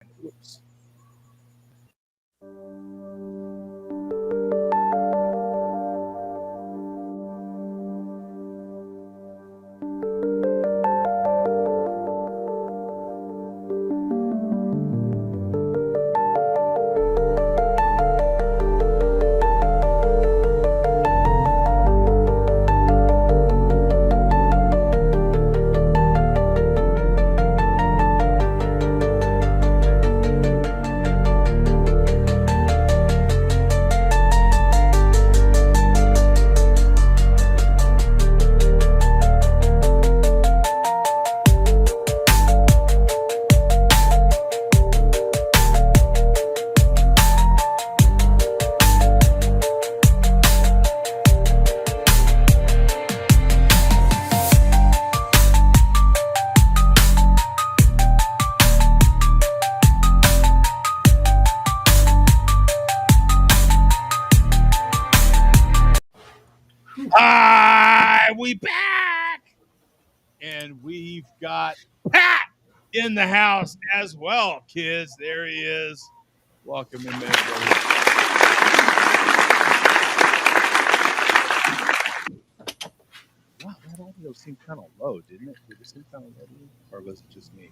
Whoops. Hi, we back, and we've got Pat in the house as well, kids. There he is. Welcome in, man. Wow, that audio seemed kind of low, didn't it? Did it seem kind of low, or was it just me?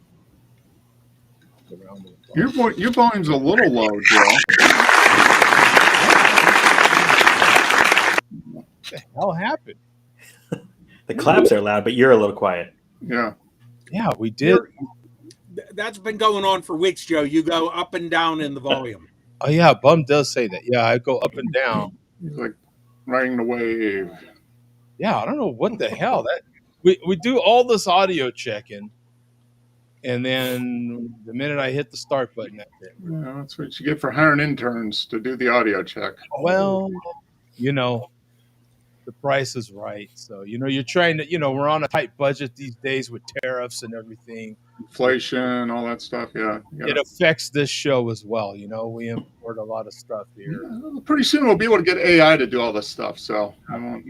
Your volume's a little low, Joe. What the hell happened? The claps are loud, but you're a little quiet. Yeah. Yeah, we did. That's been going on for weeks, Joe. You go up and down in the volume. Oh yeah, Bum does say that. Yeah, I go up and down. He's like riding the wave. Yeah, I don't know what the hell that. We do all this audio checking, and then the minute I hit the start button, that's it. Yeah, that's what you get for hiring interns to do the audio check. Well, you know, the price is right. So, you're trying to, we're on a tight budget these days with tariffs and everything. Inflation, all that stuff. Yeah. It affects this show as well. We import a lot of stuff here. Yeah, pretty soon we'll be able to get AI to do all this stuff. So I won't.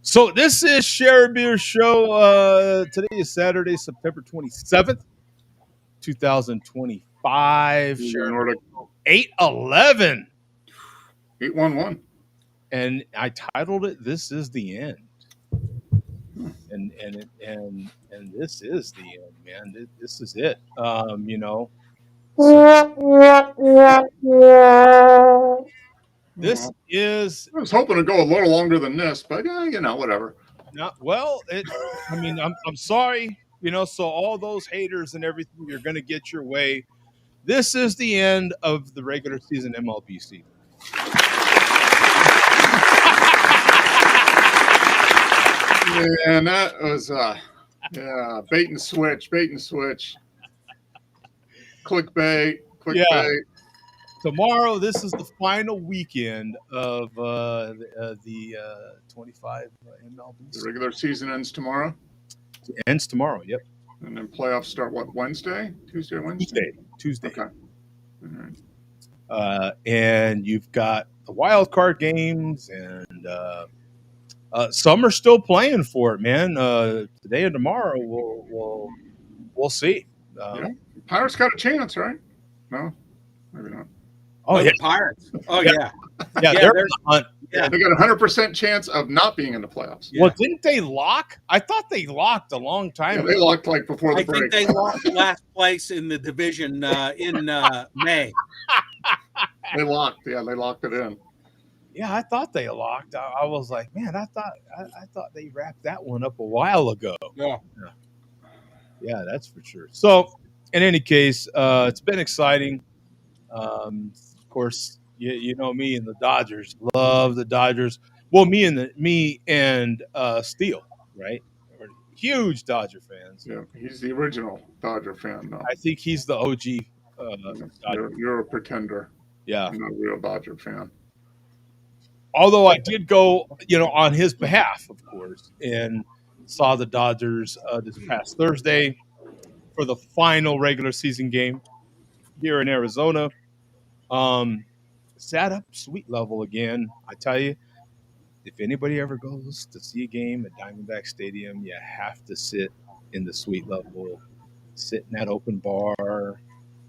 So this is Share a Beer Show. Today is Saturday, September 27th, 2025. Share 811. 811. And I titled it "This Is the End," and this is the end, man. This is it. This is. I was hoping to go a little longer than this, but yeah, whatever. Well, I'm sorry, So all those haters and everything, you're going to get your way. This is the end of the regular season MLB season. And that was bait and switch. Clickbait. Yeah. Tomorrow, this is the final weekend of the 25 MLB. The regular season ends tomorrow? Ends tomorrow, yep. And then playoffs start, what, Wednesday? Tuesday or Wednesday? Tuesday. Okay. All right. And you've got the wild card games, and some are still playing for it, man. Today and tomorrow, we'll see. Pirates got a chance, right? No, maybe not. Oh, yeah, Pirates. Oh, yeah. Yeah, they're on the hunt. Yeah, they got a 100% chance of not being in the playoffs. Well, didn't they lock? I thought they locked a long time ago. They locked like before the break. I think they locked last place in the division in May. They locked. Yeah, they locked it in. Yeah, I thought they locked. I was like, man, I thought they wrapped that one up a while ago. Yeah, that's for sure. So, in any case, it's been exciting. Of course, you know me and the Dodgers. Love the Dodgers. Well, me and Steele, right? We're huge Dodger fans. Yeah, he's the original Dodger fan, though. I think he's the OG. You're a pretender. Yeah, I'm not a real Dodger fan. Although I did go, on his behalf, of course, and saw the Dodgers this past Thursday for the final regular season game here in Arizona. Sat up suite level again. I tell you, if anybody ever goes to see a game at Diamondback Stadium, you have to sit in the suite level, sit in that open bar,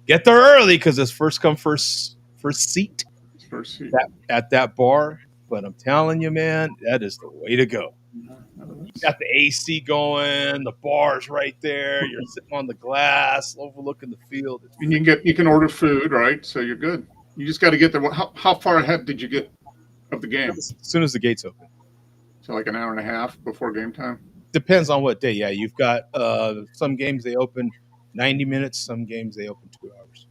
Get there early because it's first come first seat First seat. at that bar. But I'm telling you, man, that is the way to go. You got the AC going, the bar's right there. You're sitting on the glass, overlooking the field. And you can order food, right? So you're good. You just got to get there. How far ahead did you get of the game? As soon as the gates open. So like an hour and a half before game time. Depends on what day. Yeah, you've got some games they open 90 minutes, some games they open 2 hours.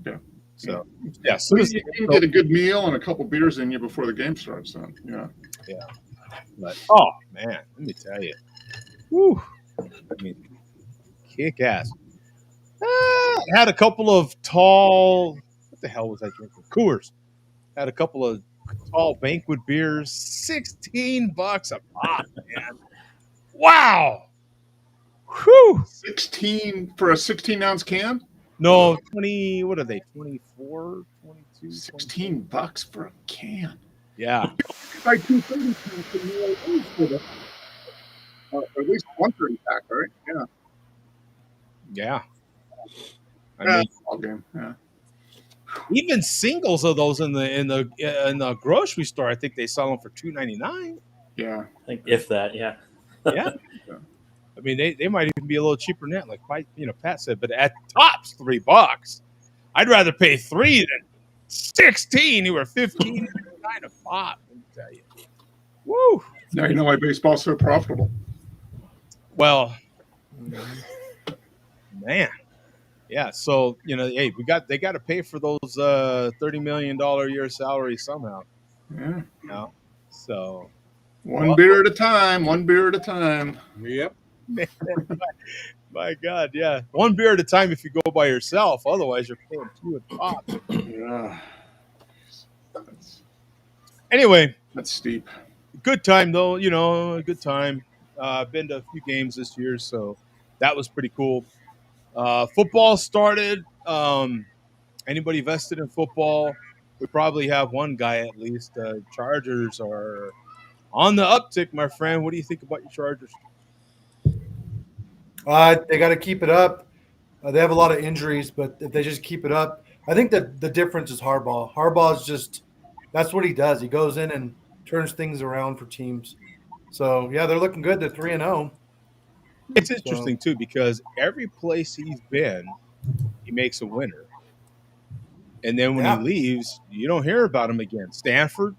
Okay. So yeah, as soon as you can get a good meal and a couple beers in you before the game starts. Then yeah. But oh man, let me tell you, whew, I mean, kick ass. Had a couple of tall. What the hell was I drinking? Coors. Had a couple of tall banquet beers. $16 a pop, man. Wow. Whew. 16 for a 16-ounce can. No, 20. What are they? 24, 22. $16 for a can. Yeah. Like 230 or at least 130 pack, right? Yeah. Yeah. I Yeah, mean, ball game. Yeah. even singles of those in the grocery store, I think they sell them for $2.99. Yeah. I think if that, yeah. Yeah. I mean, they might even be a little cheaper than that, like Pat said. But at tops, $3. I'd rather pay 3 than 16. You were 15 kind of pop. Let me tell you. Woo. Now you know why baseball's so profitable. Well, man. Yeah, so hey, they got to pay for those $30 million a year salaries somehow. Yeah. So one beer at a time. One beer at a time. Yep. My God, yeah, one beer at a time if you go by yourself. Otherwise, you're paying 2 at pop. Yeah. Anyway, That's steep. Good time though. A good time. I've been to a few games this year, so that was pretty cool. Football started. Anybody vested in football? We probably have one guy at least. Chargers are on the uptick, my friend. What do you think about your Chargers? They got to keep it up. They have a lot of injuries, but if they just keep it up, I think that the difference is Harbaugh. Harbaugh is just that's what he does. He goes in and turns things around for teams. So yeah, they're looking good. They're 3-0. It's interesting too because every place he's been, he makes a winner, and then when he leaves, you don't hear about him again. Stanford,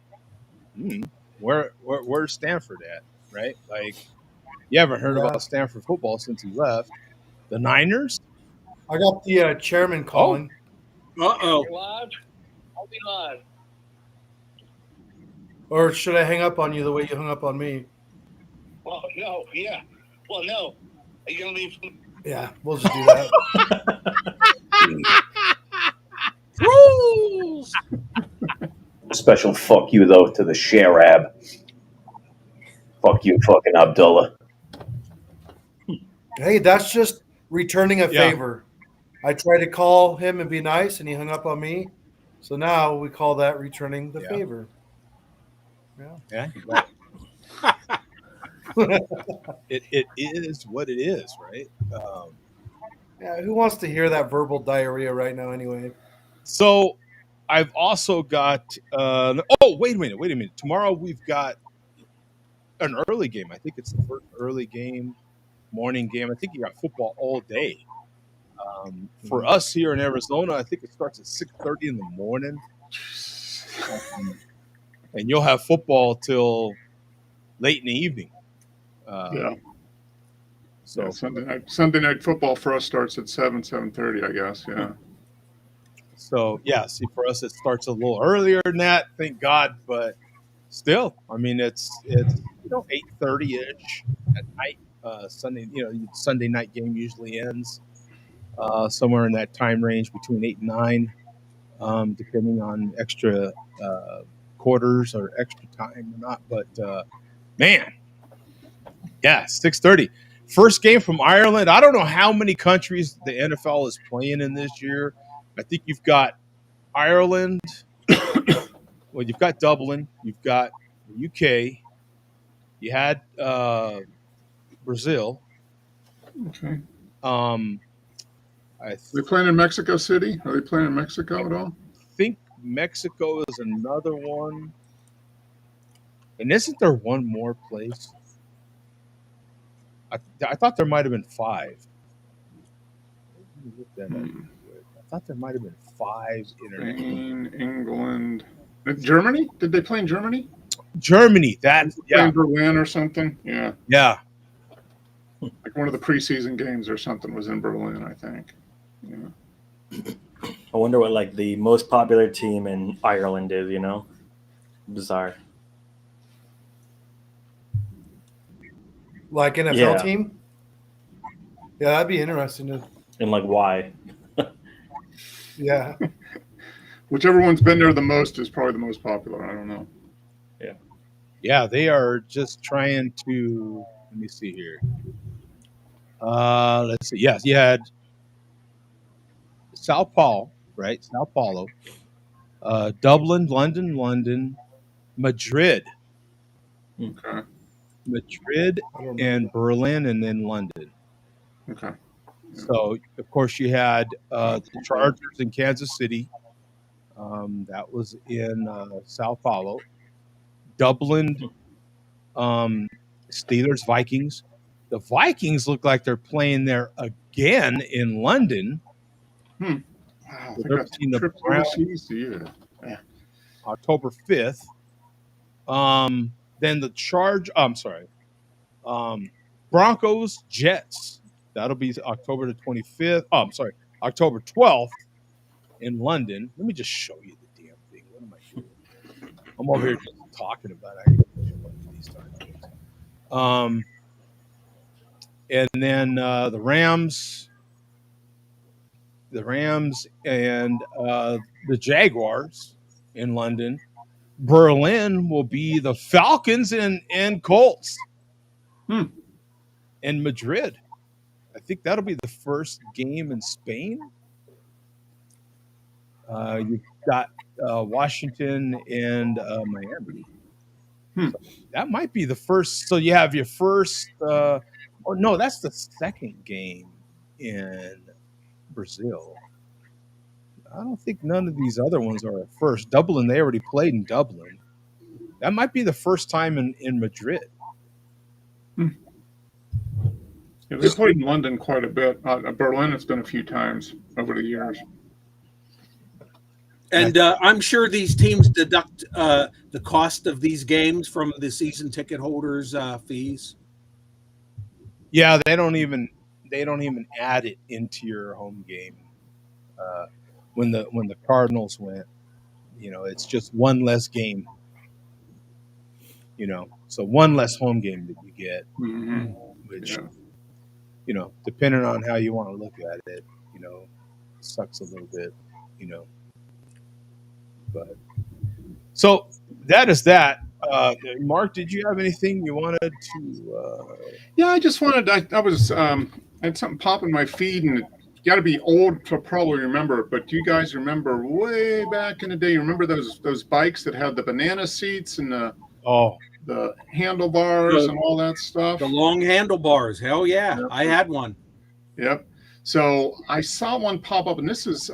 where's Stanford at? Right? Like you haven't heard about Stanford football since he left. The Niners. I got the chairman calling. Uh-oh. Live? I'll be live. Or should I hang up on you the way you hung up on me? Well, no, yeah. Well, no. Are you going to leave? Yeah, we'll just do that. Rules! Special fuck you, though, to the Sharab. Fuck you, fucking Abdullah. Hey, that's just returning a favor. I tried to call him and be nice, and he hung up on me. So now we call that returning the favor. Yeah. It is what it is, right? Yeah, who wants to hear that verbal diarrhea right now anyway? So I've also got wait a minute. Tomorrow we've got an early game. I think it's the first early game, morning game. I think you got football all day. For us here in Arizona, I think it starts at 6:30 in the morning. And you'll have football till late in the evening. So Sunday night football for us starts at 7:30, I guess. Yeah. So see, for us it starts a little earlier than that, thank God. But still, I mean, it's 8:30ish at night. Sunday, Sunday night game usually ends somewhere in that time range between 8 and 9, depending on extra quarters or extra time or not. But man, 6:30. First game from Ireland. I don't know how many countries the NFL is playing in this year. I think you've got Ireland. Well, you've got Dublin. You've got the UK. You had Brazil. Okay. I They playing in Mexico City? Are they playing in Mexico at all? think Mexico is another one. And isn't there one more place? I thought there might have been 5. Let me look that up real quick. I thought there might have been 5 international. Spain, England, Germany? Did they play in Germany? Germany. That Play in Berlin or something? Yeah, yeah. like one of the preseason games or something was in Berlin, I think. Yeah. I wonder what like the most popular team in Ireland is. Bizarre. Like NFL Yeah. team? Yeah, that'd be interesting. And like why? Yeah. Whichever one's been there the most is probably the most popular. I don't know. Yeah, they are just trying to. Let me see here. Let's see. Yes, you had Sao Paulo, right? Sao Paulo, Dublin, London, Madrid, Okay. I don't know. and Berlin, and then London. Okay. So, of course, you had the Chargers in Kansas City. That was in Sao Paulo. Dublin, Steelers, Vikings. The Vikings look like they're playing there again in London. Wow, So I think they're that's playing the trips Browns overseas. Yeah. October 5th. Then the Broncos, Jets. That'll be October the 25th. Oh, I'm sorry, October 12th in London. Let me just show you the damn thing. What am I doing? I'm over here just talking about it. And then the Rams and the Jaguars in London. Berlin will be the Falcons and Colts. And Madrid. I think that'll be the first game in Spain. You've got Washington and Miami. So that might be the first. So you have your first. Oh no, that's the second game in Brazil. I don't think none of these other ones are at first. Dublin, they already played in Dublin. That might be the first time in Madrid. Yeah, they played in London quite a bit. Berlin, it's been a few times over the years. And I'm sure these teams deduct the cost of these games from the season ticket holders' fees. Yeah, they don't even add it into your home game. When the Cardinals went, it's just one less game. So one less home game that you get, which depending on how you want to look at it, sucks a little bit, But so that is that. Mark, did you have anything you wanted to? Yeah, I just wanted. I was I had something pop in my feed, and you got to be old to probably remember it. But do you guys remember way back in the day? You remember those bikes that had the banana seats and the handlebars and all that stuff? The long handlebars. Hell yeah. Yep. I had one. Yep. So I saw one pop up, and this is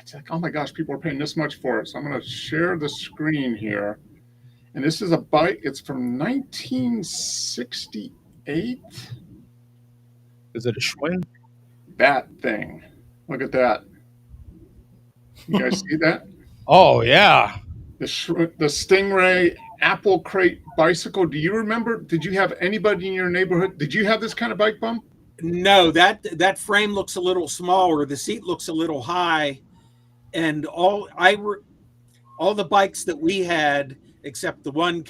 it's like, oh my gosh, people are paying this much for it. So I'm going to share the screen here. And this is a bike. It's from 1968. Is it a Schwinn? That thing. Look at that. You guys see that? Oh, yeah. The Stingray Apple Crate bicycle. Do you remember? Did you have anybody in your neighborhood? Did you have this kind of bike, Bum? No, that frame looks a little smaller. The seat looks a little high. And all the bikes that we had, except the one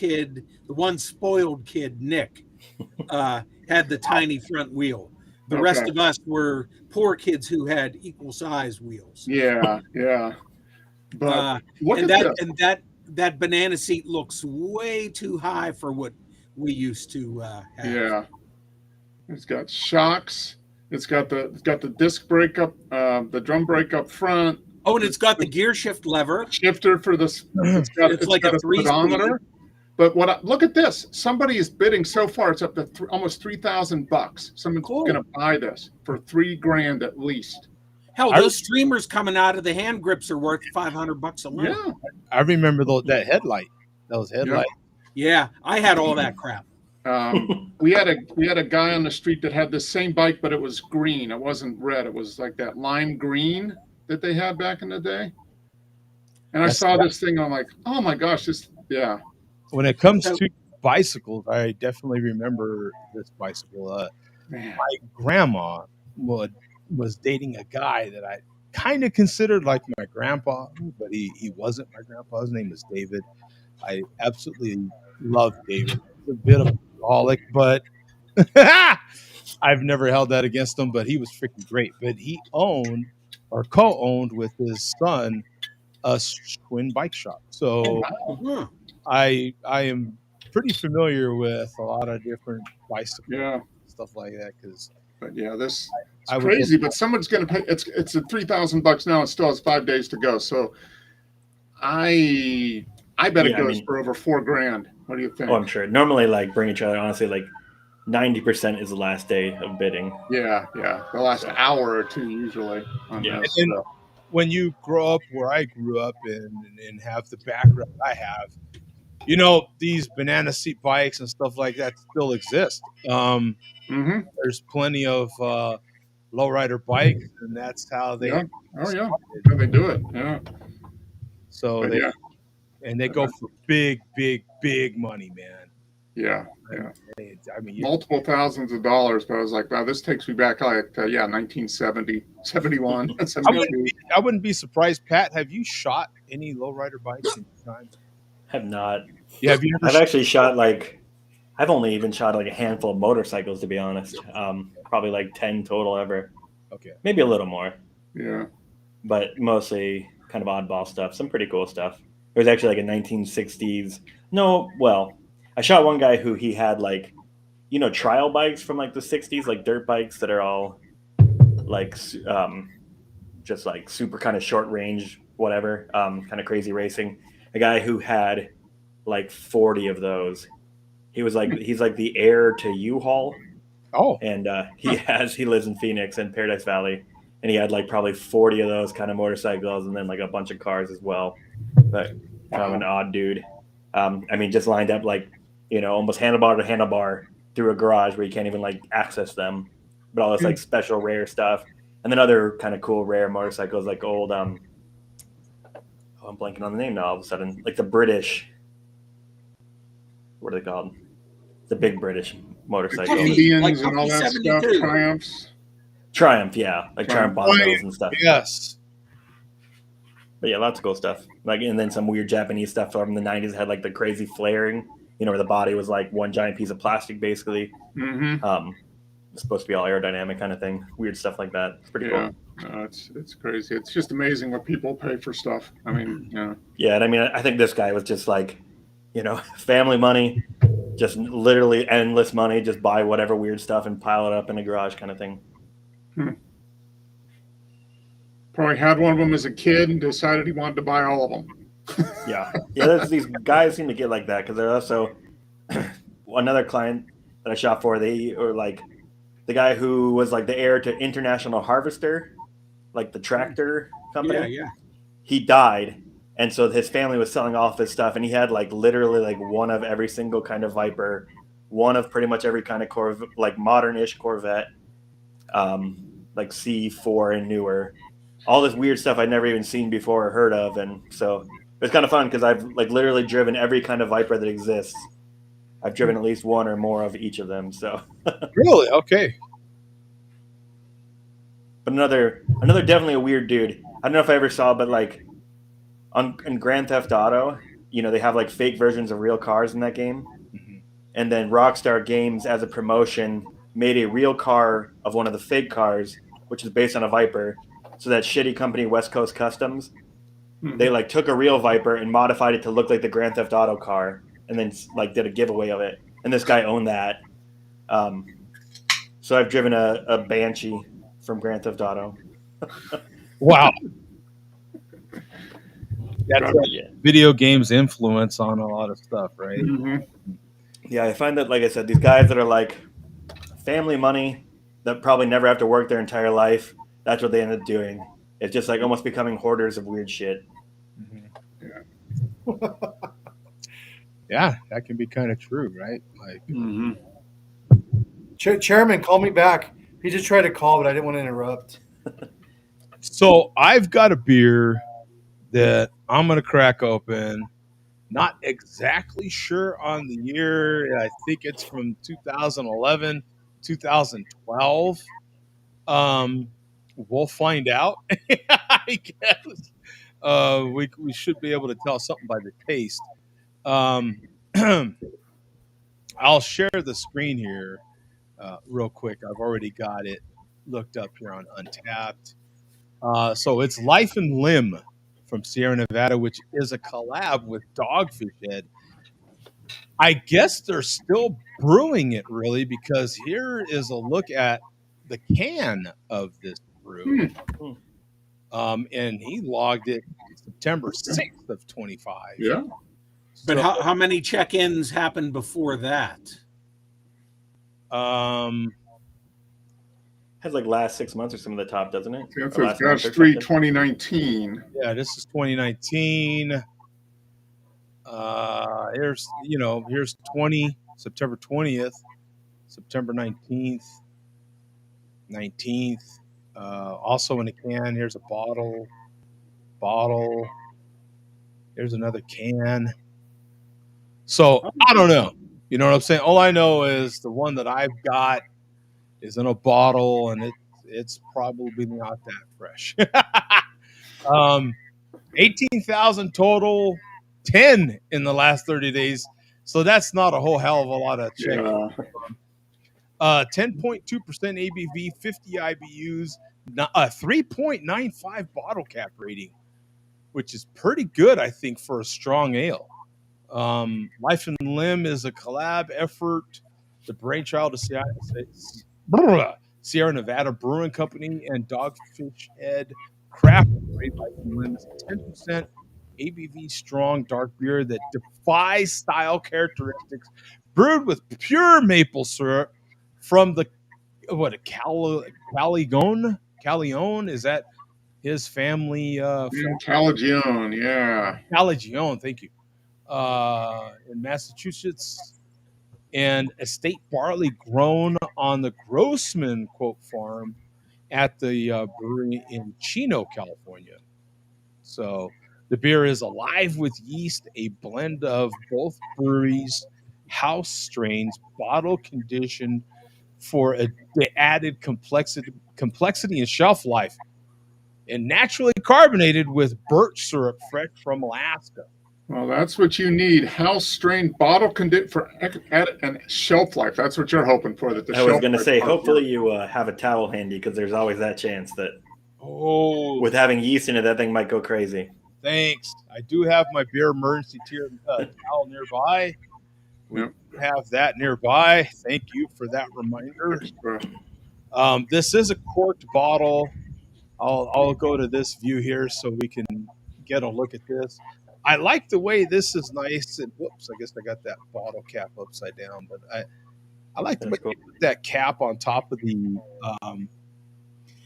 spoiled kid, Nick, had the tiny front wheel. The rest of us were poor kids who had equal size wheels. Yeah. But that banana seat looks way too high for what we used to have. Yeah. It's got shocks. It's got the disc brake up, the drum brake up front. Oh, and it's got the gear shift lever. Shifter for this. It's like a 3-speeder. But look at this. Somebody is bidding so far. It's up to almost $3,000. Someone's Cool. going to buy this for $3,000 at least. Hell, those streamers coming out of the hand grips are worth $500 alone. Yeah. I remember that headlight. Those headlights. Yeah, I had all that crap. We had a guy on the street that had the same bike, but it was green. It wasn't red. It was like that lime green that they had back in the day. And I saw this thing. I'm like, oh my gosh, yeah. When it comes to bicycles, I definitely remember this bicycle. Man. My grandma was dating a guy that I kind of considered like my grandpa, but he wasn't my grandpa. His name was David. I absolutely love David. He's a bit of an alcoholic, but I've never held that against him. But he was freaking great. But he owned or co-owned with his son a twin bike shop. So I am pretty familiar with a lot of different bicycles, stuff like that. But yeah, this is crazy. But someone's going to pay. It's at $3,000 now. It still has 5 days to go. So I bet it goes for over $4,000. What do you think? Oh, I'm sure. Normally, like bring each other. Honestly, like 90% is the last day of bidding. Yeah, the last hour or two usually. And when you grow up where I grew up and have the background I have, these banana seat bikes and stuff like that still exist. There's plenty of lowrider bikes, and that's how they. Yeah. Oh yeah, how they do it. Yeah. So they go for big money, man. Yeah. I mean, multiple thousands of dollars. But I was like, wow, this takes me back like 1970, 71, 72. I wouldn't be surprised. Pat, have you shot any lowrider bikes in your time? Have not. Yeah, have you ever? I've actually shot I've only even shot like a handful of motorcycles, to be honest. Probably like 10 total ever. Okay. Maybe a little more. Yeah. But mostly kind of oddball stuff. Some pretty cool stuff. There was actually like a 1960s. No, well, I shot one guy who he had like, trial bikes from like the 60s, like dirt bikes that are all like just like super kind of short range, whatever, kind of crazy racing. A guy who had like 40 of those. He's like the heir to U-Haul. Oh. And he lives in Phoenix and Paradise Valley, and he had like probably 40 of those kind of motorcycles and then like a bunch of cars as well. But kind of an odd dude. I mean, just lined up like, almost handlebar to handlebar through a garage where you can't even like access them. But all this like special rare stuff. And then other kind of cool rare motorcycles like old I'm blanking on the name now all of a sudden. Like the British, what are they called? The big British motorcycle. Indians like and all that stuff. Triumphs. Triumph, yeah. Like Triumph Bondos and stuff. Yes. But yeah, lots of cool stuff. Like, and then some weird Japanese stuff from the 90s had like the crazy flaring, where the body was like one giant piece of plastic basically. Mm-hmm. It's supposed to be all aerodynamic kind of thing. Weird stuff like that. It's pretty cool. No, it's crazy. It's just amazing what people pay for stuff. I mean, Yeah, and I mean, I think this guy was just like, family money, just literally endless money, just buy whatever weird stuff and pile it up in a garage kind of thing. Probably had one of them as a kid and decided he wanted to buy all of them. Yeah. These guys seem to get like that because they're also another client that I shot for. They were like the guy who was like the heir to International Harvester, like the tractor company. Yeah. He died, and so his family was selling off his stuff, and he had like literally like one of every single kind of Viper, one of pretty much every kind of Corvette, like modern-ish Corvette, like C4 and newer. All this weird stuff I'd never even seen before or heard of, and so it was kind of fun because I've like literally driven every kind of Viper that exists. I've driven at least one or more of each of them. So really, okay. But another definitely a weird dude. I don't know if I ever saw, but like in Grand Theft Auto, they have like fake versions of real cars in that game, and then Rockstar Games as a promotion made a real car of one of the fake cars, which is based on a Viper. So that shitty company, West Coast Customs, they like took a real Viper and modified it to look like the Grand Theft Auto car, and then like did a giveaway of it. And this guy owned that. So I've driven a Banshee from Grand Theft Auto. Wow. That's Yeah. video games influence on a lot of stuff, right? Mhm. Yeah, I find that, like I said, these guys that are like family money that probably never have to work their entire life, that's what they end up doing. It's just like almost becoming hoarders of weird shit. Yeah, that can be kind of true, right? Like, Mhm. Chairman, call me back. He just tried to call, but I didn't want to interrupt. so I've got a beer that I'm gonna crack open. Not exactly sure on the year. I think it's from 2011, 2012. We'll find out. I guess we should be able to tell something by the taste. Um, I'll share the screen here real quick. I've already got it looked up here on Untapped. So it's Life and Limb from Sierra Nevada, which is a collab with Dogfish Head. I guess they're still brewing it really because here is a look at the can of this brew. And he logged it September 6th of 25. Yeah. But So, how many check-ins happened before that? Has like last 6 months or some of the top, doesn't it? That's Or a last month Gas or 3 something? 2019. yeah, this is 2019. Here's September 20th, September 19th. Also in a can. Here's a bottle. Here's another can. So I don't know. You know what I'm saying? All I know is the one that I've got is in a bottle, and it's probably not that fresh. 18,000 total, 10 in the last 30 days. So that's not a whole hell of a lot of check. Yeah. 10.2% ABV, 50 IBUs, 3.95 bottle cap rating, which is pretty good, I think, for a strong ale. Life and Limb is a collab effort, the brainchild of Sierra Nevada Brewing Company and Dogfish Head Craft Brewery. Life and Limb is a 10% ABV strong dark beer that defies style characteristics, brewed with pure maple syrup from the Calione? Is that his family? Calagione, yeah. Caligione, thank you. In Massachusetts, and estate barley grown on the Grossman farm at the brewery in Chino, California. So the beer is alive with yeast, a blend of both breweries' house strains, bottle conditioned for the added complexity and shelf life, and naturally carbonated with birch syrup fresh from Alaska. Well, that's what you need. House strained bottle for and shelf life. That's what you're hoping for. That the I was shelf going to life say, part hopefully you have a towel handy because there's always that chance that Oh, with having yeast in it, that thing might go crazy. thanks. I do have my beer emergency towel nearby. We Yep. have that nearby. Thank you for that reminder. This is a corked bottle. I'll go to this view here so we can get a look at this. I like the way this is nice. And whoops, I guess I got that bottle cap upside down. But I like the way That's cool. they put that cap on top of the.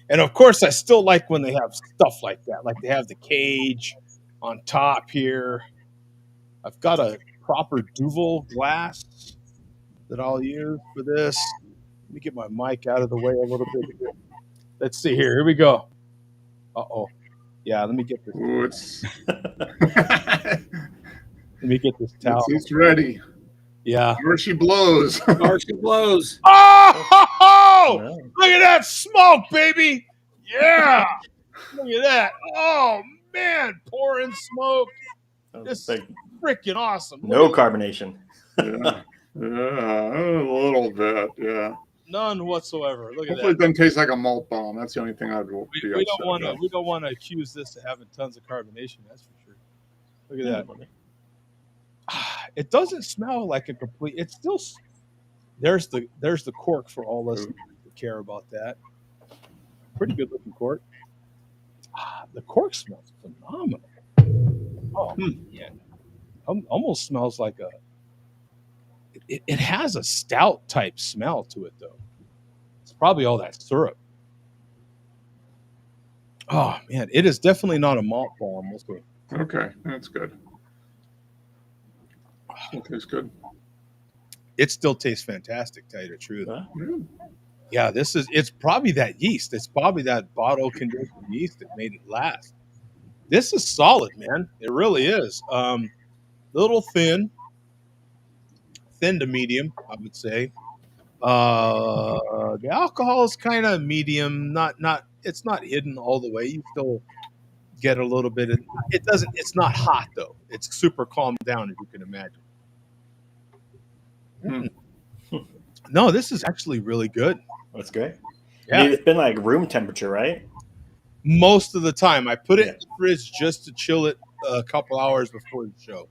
And of course, I still like when they have stuff like that. Like they have the cage on top here. I've got a proper Duvel glass that I'll use for this. Let me get my mic out of the way a little bit here. Let's see here. Here we go. Uh-oh. Yeah, let me get this. Ooh, it's Let me get this towel. it's ready. Yeah. Where she blows. Marshall blows. Oh! No. Look at that smoke, baby. Yeah. Look at that. Oh, man. Pouring smoke. This is Like, freaking awesome. no Look at carbonation. Yeah, a little bit. Yeah. none whatsoever. Look at Hopefully, it that. doesn't taste like a malt bomb. That's the only thing I'd be We upset about. don't want to accuse this of having tons of carbonation. That's for sure. Look at that. It doesn't smell like a complete. It's still. There's the cork for all us who care about that. Pretty good looking cork. The cork smells phenomenal. Oh, yeah. Almost smells like it has a stout type smell to it, though. It's probably all that syrup. Oh, man. It is definitely not a malt bomb. Okay, that's good. It tastes good. It still tastes fantastic, to tell you the truth. Huh? Yeah, it's probably that yeast. It's probably that bottle conditioned yeast that made it last. This is solid, man. It really is. Little thin to medium, I would say. The alcohol is kind of medium, not it's not hidden all the way. You still get a little bit of it doesn't it's not hot though. It's super calmed down as you can imagine. No, this is actually really good. That's great. Yeah. It's been like room temperature, right? Most of the time. I put it in the fridge just to chill it a couple hours before the show.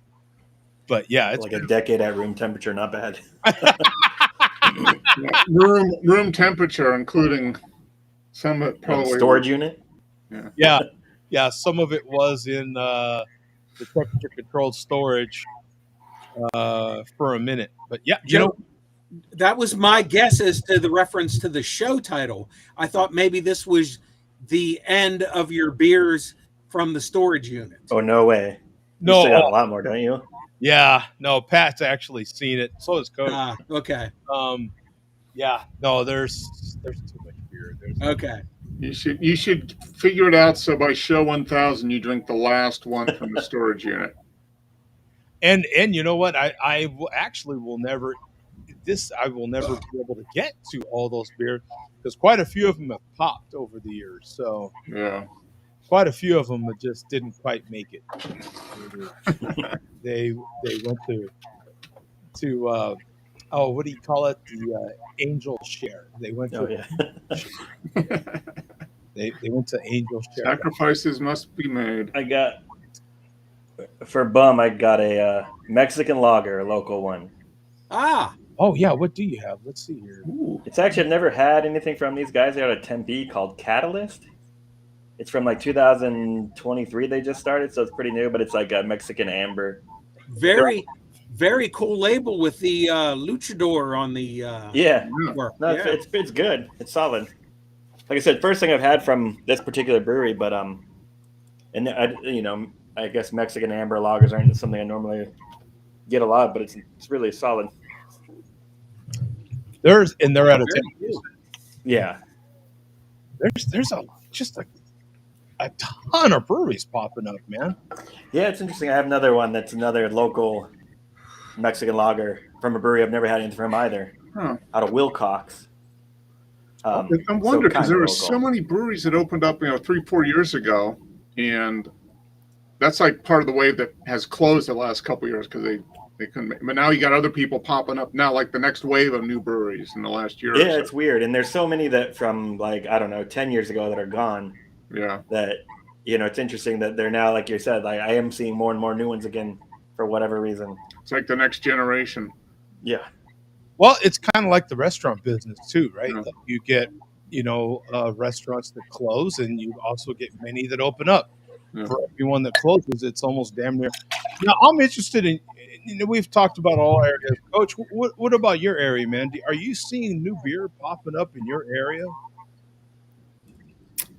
But yeah, it's like a decade at room temperature, not bad. room temperature, including some of it probably storage unit. Yeah. Some of it was in the temperature controlled storage for a minute. But yeah, that was my guess as to the reference to the show title. I thought maybe this was the end of your beers from the storage unit. Oh, no way. No, you still got a lot more, don't you? Yeah, no, Pat's actually seen it. So is Coach. Okay. Yeah, no, there's too much beer. Okay. You should figure it out so by show 1000 you drink the last one from the storage unit. And you know what? I will never be able to get to all those beers because quite a few of them have popped over the years. So yeah, quite a few of them just didn't quite make it. They went to what do you call it? The angel share. They went to they went to angel share. Sacrifices must be made. I got for bum. I got a Mexican lager, a local one. Oh yeah, what do you have? Let's see here. Ooh. It's actually I've never had anything from these guys. They're out of Tempe called Catalyst. It's from like 2023. They just started, so it's pretty new. But it's like a Mexican amber. Very cool label with the luchador on the. It's good. It's solid. Like I said, first thing I've had from this particular brewery, but and I guess Mexican amber lagers aren't something I normally get a lot, but it's really solid. They're out of Tempe. Yeah. There's a ton of breweries popping up, man. Yeah, it's interesting. I have another one that's another local Mexican lager from a brewery I've never had anything from either. Out of Wilcox. I wonder because there were so many breweries that opened up, 3-4 years ago, and that's like part of the wave that has closed the last couple of years because they couldn't. But now you got other people popping up now, like the next wave of new breweries in the last year. Yeah, it's weird, and there's so many that from 10 years ago that are gone. Yeah. That it's interesting that they're now, like you said, like I am seeing more and more new ones again for whatever reason. It's like the next generation. Yeah. Well, it's kind of like the restaurant business too, right? Yeah. Like you get, restaurants that close, and you also get many that open up. Yeah. For everyone that closes, it's almost damn near. Now, I'm interested in. We've talked about all areas, Coach. What about your area, man? Are you seeing new beer popping up in your area?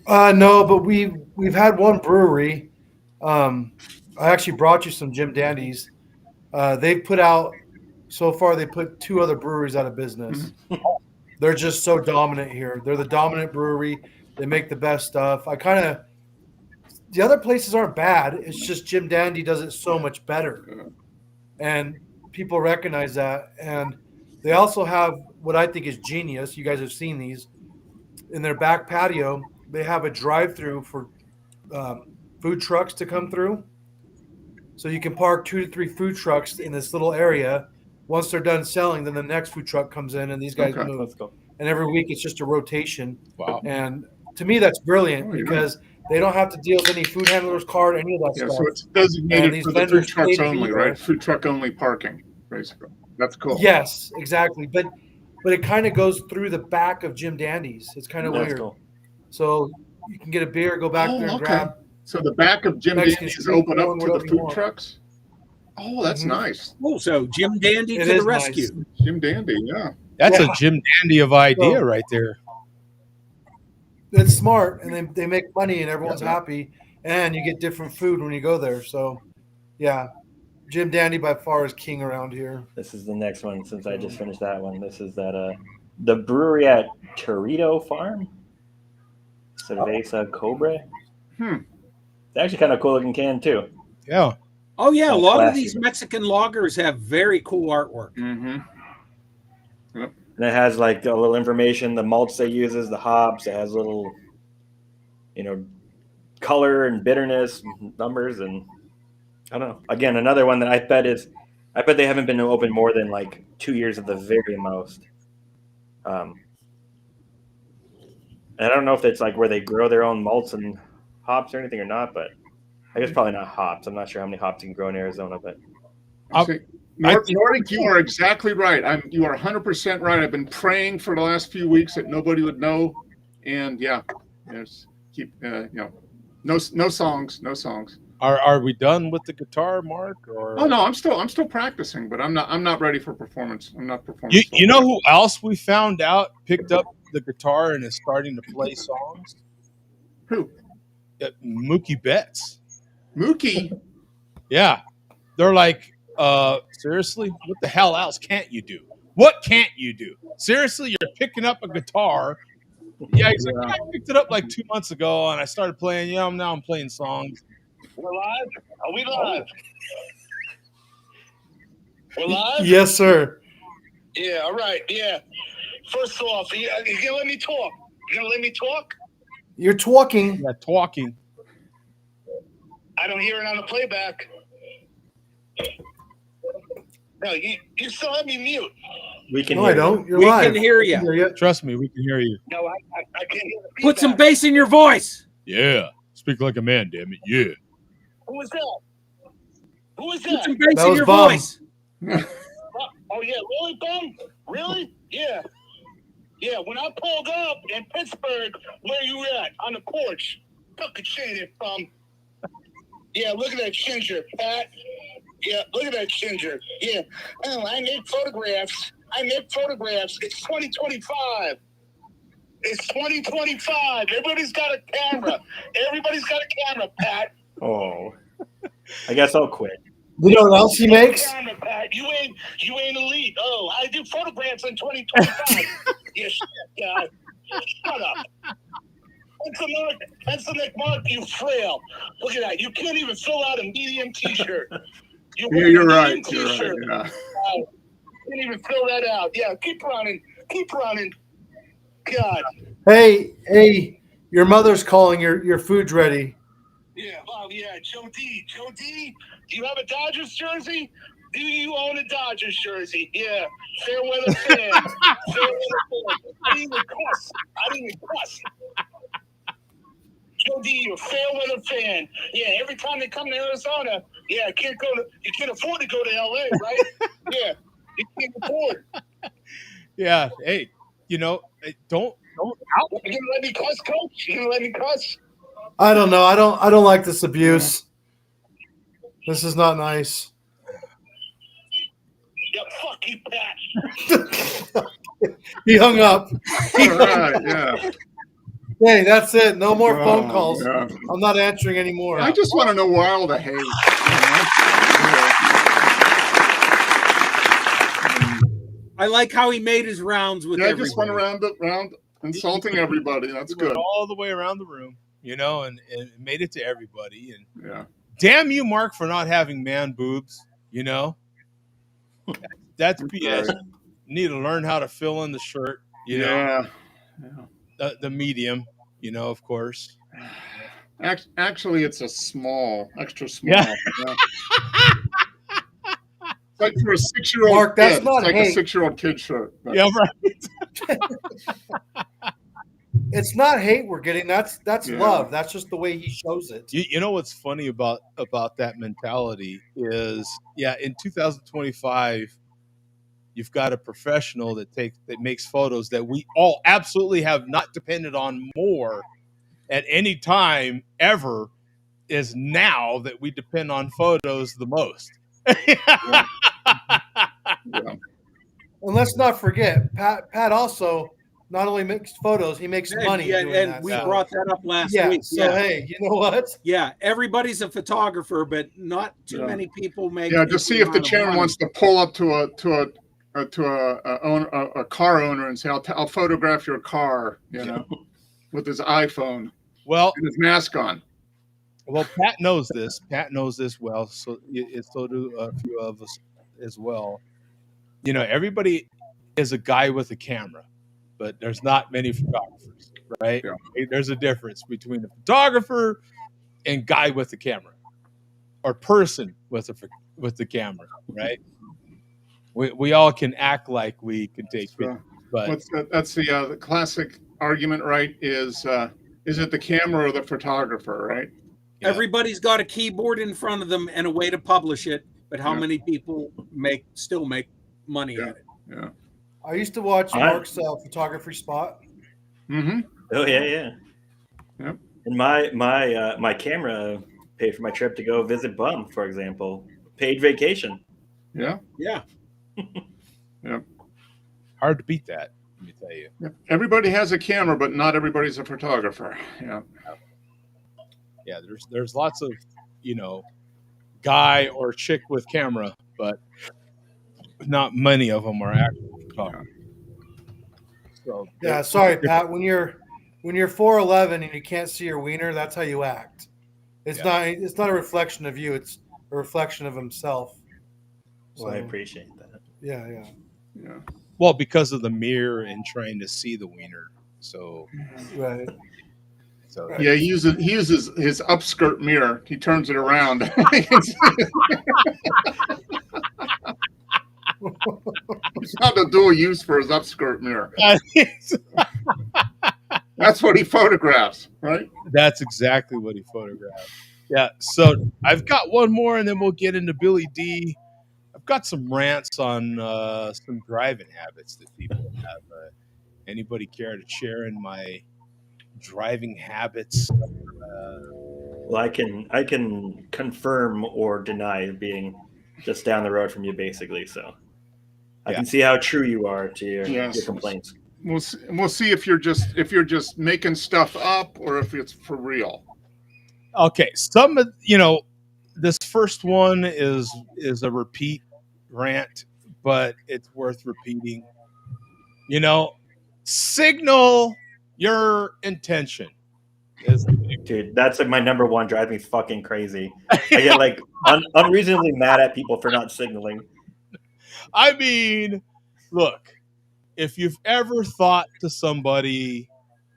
No, but we've had one brewery. I actually brought you some Jim Dandies. They've put out so far. They put 2 other breweries out of business. They're just so dominant here. They're the dominant brewery. They make the best stuff. The other places aren't bad. It's just Jim Dandy does it so much better, and people recognize that. And they also have what I think is genius. You guys have seen these in their back patio. They have a drive-through for food trucks to come through. So you can park 2 to 3 food trucks in this little area. Once they're done selling, then the next food truck comes in and these guys move. Let's go. And every week it's just a rotation. Wow. And to me, that's brilliant because they don't have to deal with any food handler's card, any of that stuff. So it's designated for the food trucks only, right? Food truck only parking, basically. That's cool. Yes, exactly. But it kind of goes through the back of Jim Dandy's. It's kind of weird. Cool. So you can get a beer, go back there and grab So the back of Jim Mexican Dandy's street open up corn, to the whatever you food want. trucks. Oh, that's Mhm. nice. Oh, so Jim Dandy It to the is rescue. nice. Jim Dandy, yeah. That's Yeah. a Jim Dandy of idea So- right there. It's smart, and they make money, and everyone's Yeah. happy, and you get different food when you go there. So, yeah, Jim Dandy by far is king around here. This is the next one since I just finished that one. This is that the brewery at Torito Farm, Cerveza Cobre. Hmm. It's actually kind of cool looking can too. Yeah. Oh yeah, a Oh, lot of classy. these Mexican lagers have very cool artwork. Mm-hmm. And it has like a little information, the malts they uses, the hops. It has little, color and bitterness numbers, and I don't know. Again, another one that I bet they haven't been open more than like 2 years at the very most. And I don't know if it's like where they grow their own malts and hops or anything or not, but I guess probably not hops. I'm not sure how many hops you can grow in Arizona, but Nordic, you are exactly right. You are 100% right. I've been praying for the last few weeks that nobody would know, and yeah, no songs. Are we done with the guitar, Mark? Or Oh no, I'm still practicing, but I'm not ready for performance. I'm not performing. you know who else we found out picked up the guitar and is starting to play songs? Who? Mookie Betts. Mookie. Yeah. They're like, seriously? What the hell else can't you do? What can't you do? Seriously, you're picking up a guitar. Yeah, he's like, I picked it up like 2 months ago and I started playing. Yeah, now I'm playing songs. We're live? Are we live? We're live? Yes, sir. Yeah, all right. Yeah. First off, you gonna let me talk? You gonna let me talk? You're talking. Yeah, talking. I don't hear it on the playback. No, you still have me mute. we can No, hear I don't. You're We live. can hear you. Trust me, we can hear you. No, I can't hear the Put some feedback. bass in your voice. Yeah. Speak like a man, damn it. Yeah. Who was that? Who was Put that? some bass That in was your Bum. voice. Oh yeah, really, Bum? Really? Yeah. Yeah, when I pulled up in Pittsburgh, where you at? On the porch. Took a chain it from. Yeah, look at that ginger, Pat. Yeah, look at that ginger. Yeah. Oh, I make photographs. It's 2025. It's 2025. Everybody's got a camera. Pat. Oh, I guess I'll quit. You know what else he makes? Camera, Pat. You ain't elite. Oh, I do photographs in 2025. Yeah, shut up, guy. Shut up. Pencil neck Mark, you frail. Look at that. You can't even fill out a medium T-shirt. Yeah, you're right. You're right. T-shirt. Yeah. You can't even fill that out. Yeah, keep running. God. Hey, your mother's calling. Your food's ready. Yeah. Oh, yeah. Joe D. Do you have a Dodgers jersey? Do you own a Dodgers jersey? Yeah. Fair weather fan. I didn't even cuss. Joe D, you're a fair weather fan. Yeah, every time they come to Arizona, yeah, you can't afford to go to LA, right? Yeah, you can't afford. Yeah. Hey, don't out. You gonna let me cuss, coach? You gonna let me cuss? I don't know. I don't like this abuse. This is not nice. Yeah, fuck you, Pat. He hung up. All right. Yeah. Hey, that's it. No more phone calls. Yeah. I'm not answering anymore. I just want to know why all the hate. Oh, I like how he made his rounds with Yeah, I everybody. just went around insulting everybody. That's Went good. all the way around the room, and made it to everybody. And Yeah. damn you, Mark, for not having man boobs. That's BS. Right. You need to learn how to fill in the shirt. Yeah. The medium. Of course. Actually, it's a small, extra small. Yeah. Yeah. It's like for a 6-year-old Mark, that's kid. not It's like hate. a 6-year-old kid shirt. But Yeah, right. It's not hate we're getting. That's Yeah. love. That's just the way he shows it. You know what's funny about that mentality is, in 2025, you've got a professional that makes photos that we all absolutely have not depended on more at any time ever is now that we depend on photos the most. Yeah. And let's not forget, Pat also not only makes photos, he makes money doing and that. we So, brought that up last yeah. week. So hey, you know what? Yeah, everybody's a photographer, but not too Yeah. many people make. Yeah, just see if the amount of chairman money. wants to pull up to a car owner and say, "I'll photograph your car," with his iPhone Well, and his mask on. well, Pat knows this. Pat knows this well. So do a few of us as well. Everybody is a guy with a camera, but there's not many photographers, right? Yeah. There's a difference between a photographer and guy with a camera, or person with the camera, right? We all can act like we can take pictures, but That's the classic argument, right? Is it the camera or the photographer, right? Yeah. Everybody's got a keyboard in front of them and a way to publish it, but how Yeah. many people still make money Yeah. at it? Yeah. I used to watch Mark's photography spot. Mm-hmm. Oh yeah. Yep. And my camera paid for my trip to go visit Bum, for example. Paid vacation. Yeah. Yeah. Yeah. hard to beat that. Let me tell you. Everybody has a camera, but not everybody's a photographer. Yeah. Yeah, there's lots of guy or chick with camera, but not many of them are actual photographers. So Yeah, sorry, Pat. When you're 4'11" and you can't see your wiener, that's how you act. It's not a reflection of you. It's a reflection of himself. Well, I appreciate that. Yeah. Well, because of the mirror and trying to see the wiener. So Right. So Yeah, he uses his upskirt mirror. He turns it around. He's got a dual use for his upskirt mirror. That's what he photographs, right? That's exactly what he photographed. Yeah. So I've got one more, and then we'll get into Billy D. I've got some rants on some driving habits that people have. Anybody care to share in my driving habits? Well, I can confirm or deny being just down the road from you, basically. So I can see how true you are to your complaints. We'll see if you're just making stuff up or if it's for real. Okay, this first one is a repeat rant, but it's worth repeating. Signal your intention. Dude, that's like my number one, drives me fucking crazy. I get like unreasonably mad at people for not signaling. I mean, look, if you've ever thought to somebody,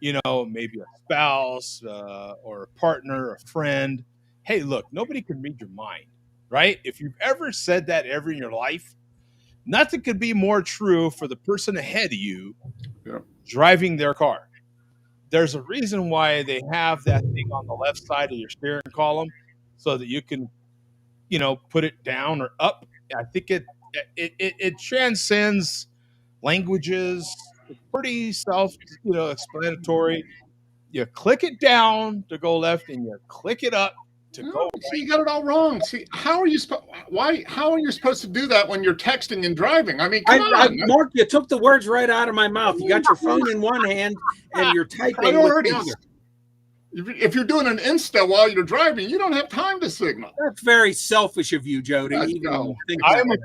maybe a spouse or a partner, a friend, hey, look, nobody can read your mind, right? If you've ever said that ever in your life, nothing could be more true for the person ahead of you driving their car. There's a reason why they have that thing on the left side of your steering column so that you can, put it down or up. I think it transcends languages. It's pretty explanatory. You click it down to go left, and you click it up to go right. See, you got it all wrong. See, how are you supposed to do that when you're texting and driving? I mean, come on. Mark, you took the words right out of my mouth. You got your phone in one hand and you're typing with the other. If you're doing an Insta while you're driving, you don't have time to signal. That's very selfish of you, Jody. I'm a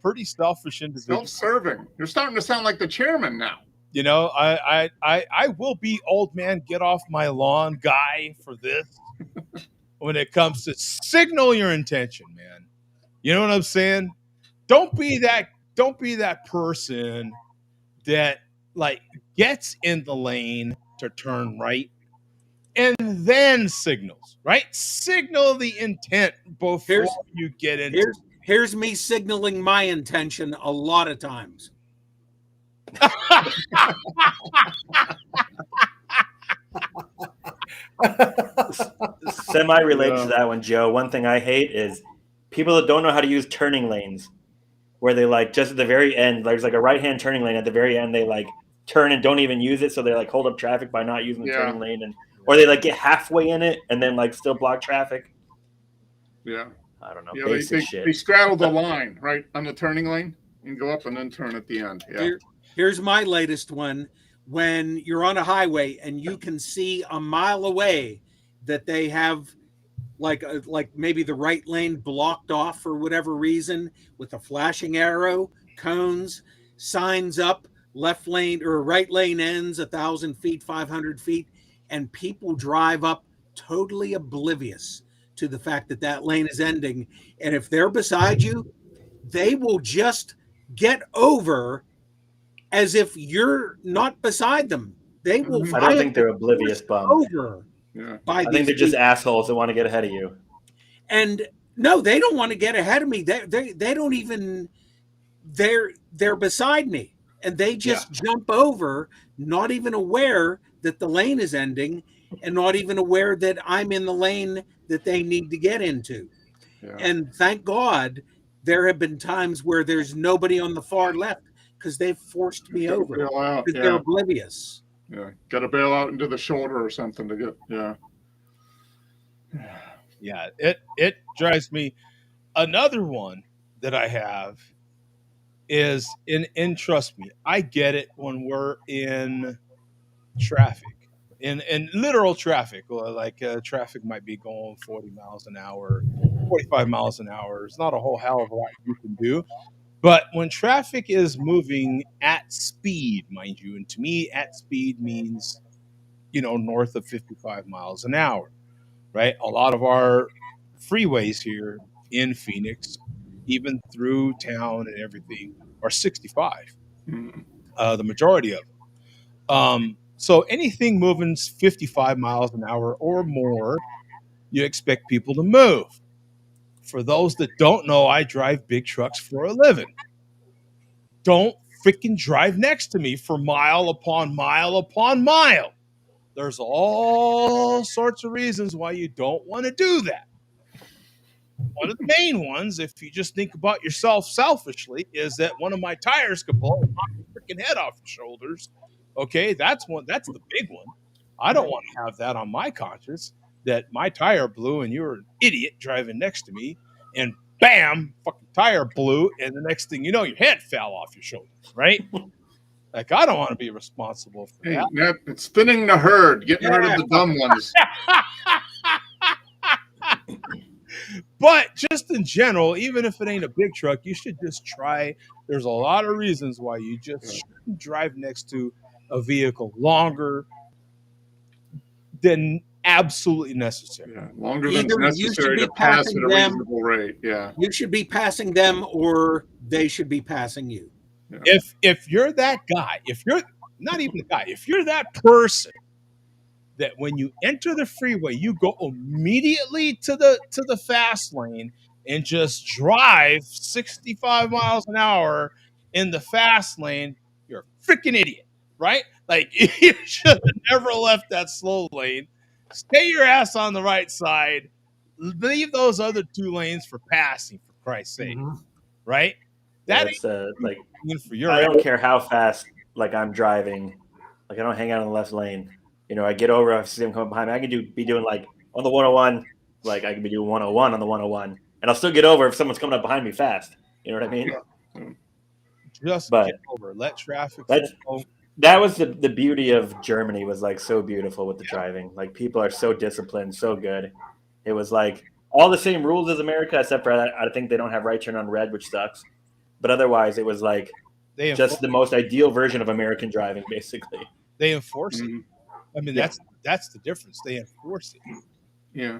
pretty selfish individual. Self-serving. You're starting to sound like the chairman now. I will be old man get off my lawn guy for this when it comes to signal your intention, man. You know what I'm saying? Don't be that person that like gets in the lane to turn right and then signals, right? Signal the intent before you get into. Here's me signaling my intention a lot of times. Semi-related to that one, Joe. One thing I hate is people that don't know how to use turning lanes, where they like just at the very end, there's like a right-hand turning lane at the very end, they like turn and don't even use it, so they like hold up traffic by not using the turning lane. And or they like get halfway in it and then like still block traffic. Yeah. I don't know, Yeah, basic shit. they straddle the line right on the turning lane and go up and then turn at the end. Yeah. Here's my latest one. When you're on a highway and you can see a mile away that they have like maybe the right lane blocked off for whatever reason with a flashing arrow, cones, signs up, left lane or right lane ends 1,000 feet, 500 feet, and people drive up totally oblivious to the fact that that lane is ending. And if they're beside you, they will just get over as if you're not beside them. They will. I don't think they're oblivious, bum. Over. Yeah. By I think they're just assholes that want to get ahead of you. And no, they don't want to get ahead of me. They don't even. They're beside me, and they just jump over, not even aware that the lane is ending, and not even aware that I'm in the lane that they need to get into. Yeah. And thank God, there have been times where there's nobody on the far left because they've forced me over Bail out. because Yeah. they're oblivious. Yeah. Got to bail out into the shoulder or something to get. Yeah. Yeah, it drives me. Another one that I have is in trust me, I get it when we're in traffic, in literal traffic, like traffic might be going 40 miles an hour, 45 miles an hour. It's not a whole hell of a lot you can do. But when traffic is moving at speed, mind you, and to me, at speed means, north of 55 miles an hour, right? A lot of our freeways here in Phoenix, even through town and everything, are 65. The majority of them. So anything moving 55 miles an hour or more, you expect people to move. For those that don't know, I drive big trucks for a living. Don't freaking drive next to me for mile upon mile upon mile. There's all sorts of reasons why you don't want to do that. One of the main ones, if you just think about yourself selfishly, is that one of my tires could blow and knock your freaking head off your shoulders. Okay, that's the big one. I don't want to have that on my conscience, that my tire blew and you were an idiot driving next to me, and bam, fucking tire blew, and the next thing you know, your head fell off your shoulder, right? Like, I don't want to be responsible for Hey, that. Nat, it's thinning the herd, getting rid of the dumb ones. But just in general, even if it ain't a big truck, you should just try. There's a lot of reasons why you just shouldn't drive next to a vehicle longer than absolutely necessary. Yeah, longer than Either you necessary should to be pass passing at a them- reasonable rate. Yeah. You should be passing them, or they should be passing you. If you're that guy, if you're not even a guy, if you're that person that when you enter the freeway, you go immediately to the fast lane and just drive 65 miles an hour in the fast lane, you're a freaking idiot, right? Like, you should have never left that slow lane. Stay your ass on the right side. Leave those other two lanes for passing, for Christ's sake, right? That It's like, for your I don't care how fast like I'm driving, like I don't hang out in the left lane. I get over, I see them coming behind me. I can be doing like on the 101, like I can be doing 101 on the 101, and I'll still get over if someone's coming up behind me fast. You know what I mean? Just But get over. Let traffic flow. That was the beauty of Germany, was like so beautiful with the driving. Like people are so disciplined, so good. It was like all the same rules as America, except for I think they don't have right turn on red, which sucks. But otherwise, it was like just the most ideal version of American driving, basically. They enforce it. I mean, that's the difference. They enforce it. Yeah.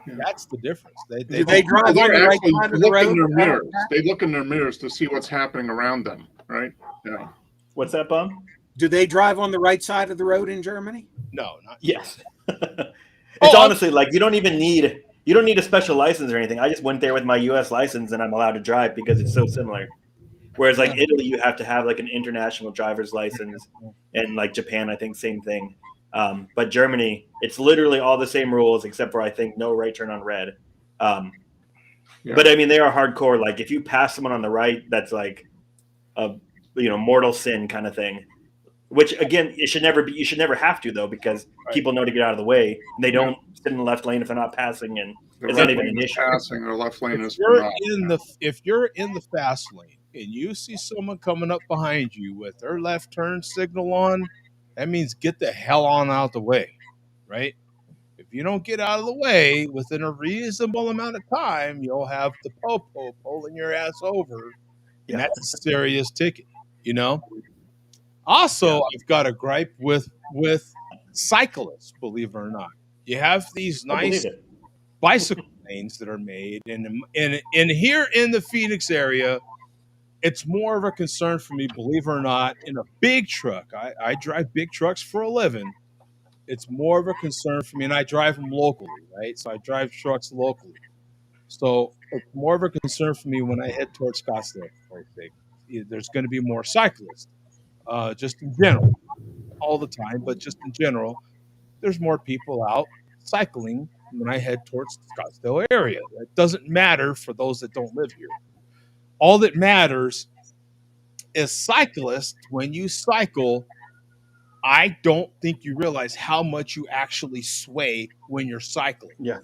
That's the difference. They drive on the right side of the look in road? their mirrors. They look in their mirrors to see what's happening around them, right? Yeah. What's that, Bum? Do they drive on the right side of the road in Germany? No, not yes. It's honestly like you don't need a special license or anything. I just went there with my U.S. license and I'm allowed to drive because it's so similar. Whereas like Italy, you have to have like an international driver's license, and like Japan, I think same thing. But Germany, it's literally all the same rules except for I think no right turn on red. But I mean, they are hardcore. Like if you pass someone on the right, that's like a mortal sin kind of thing. Which again, it should never be. You should never have to though, because people know to get out of the way, and they don't sit in the left lane if they're not passing, and The it's right not even lane an is issue. passing, or left lane If is you're not. if you're in the fast lane and you see someone coming up behind you with their left turn signal on, that means get the hell on out the way, right? If you don't get out of the way within a reasonable amount of time, you'll have the popo pulling your ass over, and Yeah. that's a serious ticket, you know. Also, I've got a gripe with cyclists. Believe it or not, you have these I believe nice it. bicycle lanes that are made, and in here in the Phoenix area, it's more of a concern for me. Believe it or not, in a big truck, I drive big trucks for a living. It's more of a concern for me, and I drive them locally, right? So I drive trucks locally. So it's more of a concern for me when I head towards Scottsdale. For Christ's sake. There's going to be more cyclists, just in general, all the time, but just in general, there's more people out cycling when I head towards the Scottsdale area. That doesn't matter for those that don't live here. All that matters is cyclists. When you cycle, I don't think you realize how much you actually sway when you're cycling. Yeah.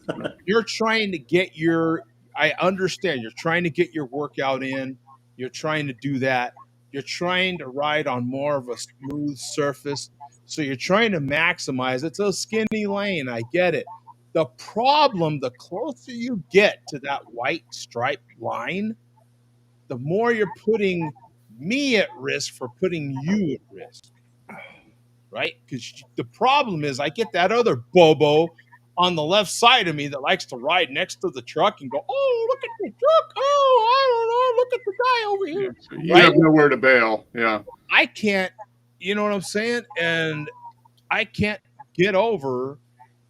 You're trying to get your, I understand, you're trying to get your workout in. You're trying to do that. You're trying to ride on more of a smooth surface. So you're trying to maximize. It's a skinny lane. I get it. The problem, the closer you get to that white striped line, the more you're putting me at risk for putting you at risk, right? Because the problem is I get that other bobo on the left side of me that likes to ride next to the truck and go, "Oh, look at the truck! Oh, I don't know, look at the guy over here." So you Right? have nowhere to bail. Yeah. I can't, you know what I'm saying? And I can't get over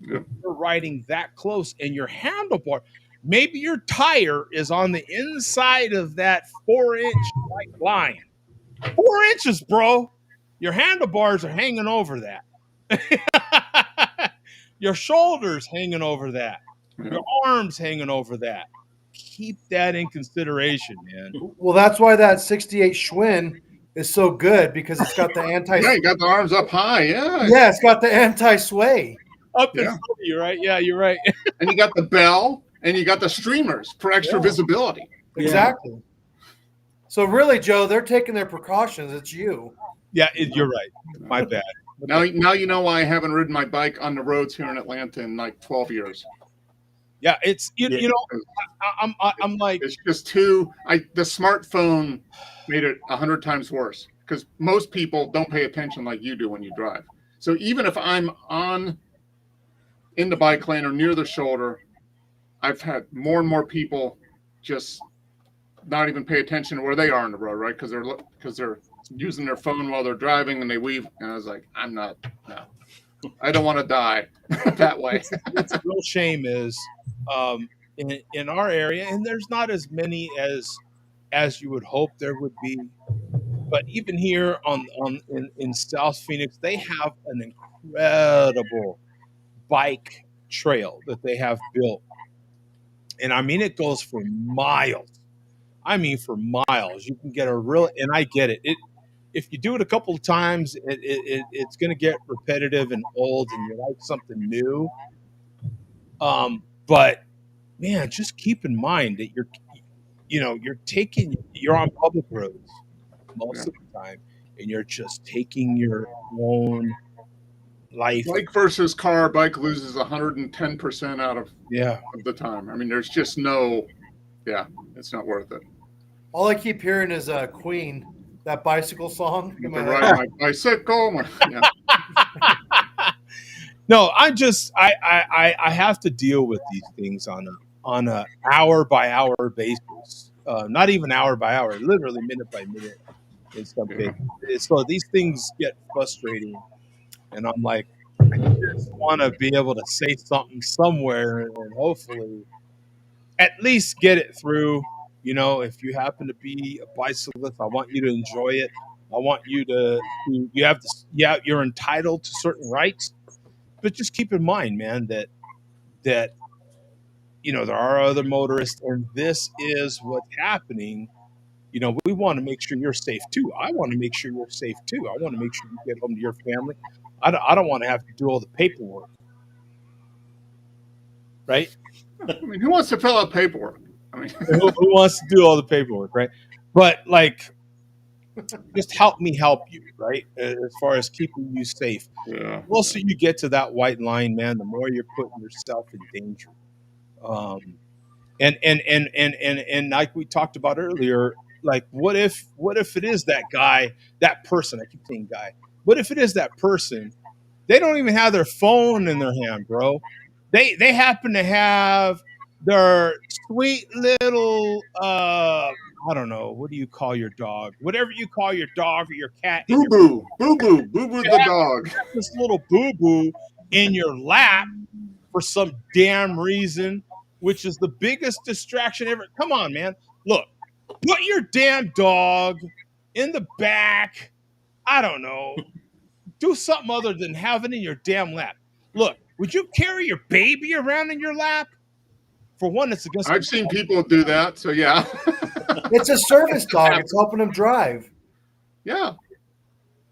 if you're riding that close and your handlebar, maybe your tire is on the inside of that 4-inch white line. 4 inches, bro. Your handlebars are hanging over that. Your shoulders hanging over that. Yeah. Your arms hanging over that. Keep that in consideration, man. Well, that's why that 68 Schwinn is so good, because it's got the anti. Yeah, you got the arms up high. Yeah. Yeah, it's got the anti-sway. Up in Yeah. front of you, right? Yeah, you're right. And you got the bell, and you got the streamers for extra Yeah. visibility. Exactly. So really, Joe, they're taking their precautions. It's you. Yeah, you're right. My bad. Now you know why I haven't ridden my bike on the roads here in Atlanta in like 12 years. Yeah, it's you know, I'm like, It's just too. The smartphone made it 100 times worse, because most people don't pay attention like you do when you drive. So even if I'm in the bike lane or near the shoulder, I've had more and more people just not even pay attention to where they are on the road, right? Because they're using their phone while they're driving, and they weave. And I was like, no, I don't want to die that way. it's a real shame is in our area, and there's not as many as you would hope there would be. But even here in South Phoenix, they have an incredible bike trail that they have built. And I mean, it goes for miles. I mean, for miles. You can get a real, and I get it. If you do it a couple of times, it's going to get repetitive and old, and you like something new. But man, just keep in mind that you're on public roads most of the time, and you're just taking your own life. Bike versus car, bike loses 110% out of Yeah. the time. I mean, there's just no, it's not worth it. All I keep hearing is Queen, that bicycle song. To ride my bicycle. No, I have to deal with these things on a hour by hour basis. Not even hour by hour, literally minute by minute in some cases. So these things get frustrating, and I'm like, I just want to be able to say something somewhere and hopefully at least get it through. You know, if you happen to be a bicyclist, I want you to enjoy it. I want you to you're entitled to certain rights, but just keep in mind, man, that there are other motorists, and this is what's happening You know, we want to make sure you're safe too. I want to make sure you're safe too. I want to make sure you get home to your family. I don't want to have to do all the paperwork, right? I mean, who wants to fill out paperwork? I mean, Who wants to do all the paperwork, right? But like, just help me help you, right? As far as keeping you safe. yeah. The closer you get to that white line, man, the more you're putting yourself in danger. And like we talked about earlier, like what if it is that guy, that person? I keep saying guy. What if it is that person? They don't even have their phone in their hand, bro. They happen to have their sweet little I don't know, what do you call your dog? Whatever you call your dog or your cat. Boo boo, boo boo, boo boo the dog. This little boo boo in your lap for some damn reason, which is the biggest distraction ever. Come on, man. Look, put your damn dog in the back. I don't know. Do something other than have it in your damn lap. Look, would you carry your baby around in your lap? For one, it's against. I've seen people do that, so yeah. It's a service dog. It's helping them drive. Yeah.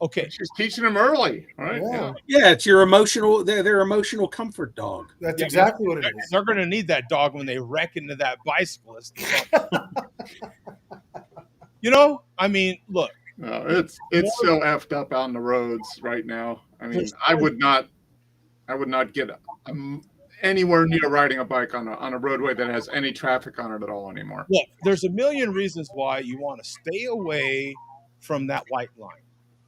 Okay. She's teaching them early, right? Yeah. Yeah, it's your emotional. Their emotional comfort dog. That's exactly what it is. They're going to need that dog when they wreck into that bicyclist. You know, I mean, look. No, it's so effed up on the roads right now. I mean, I would not get anywhere near riding a bike on a roadway that has any traffic on it at all anymore. Look, there's a million reasons why you want to stay away from that white line.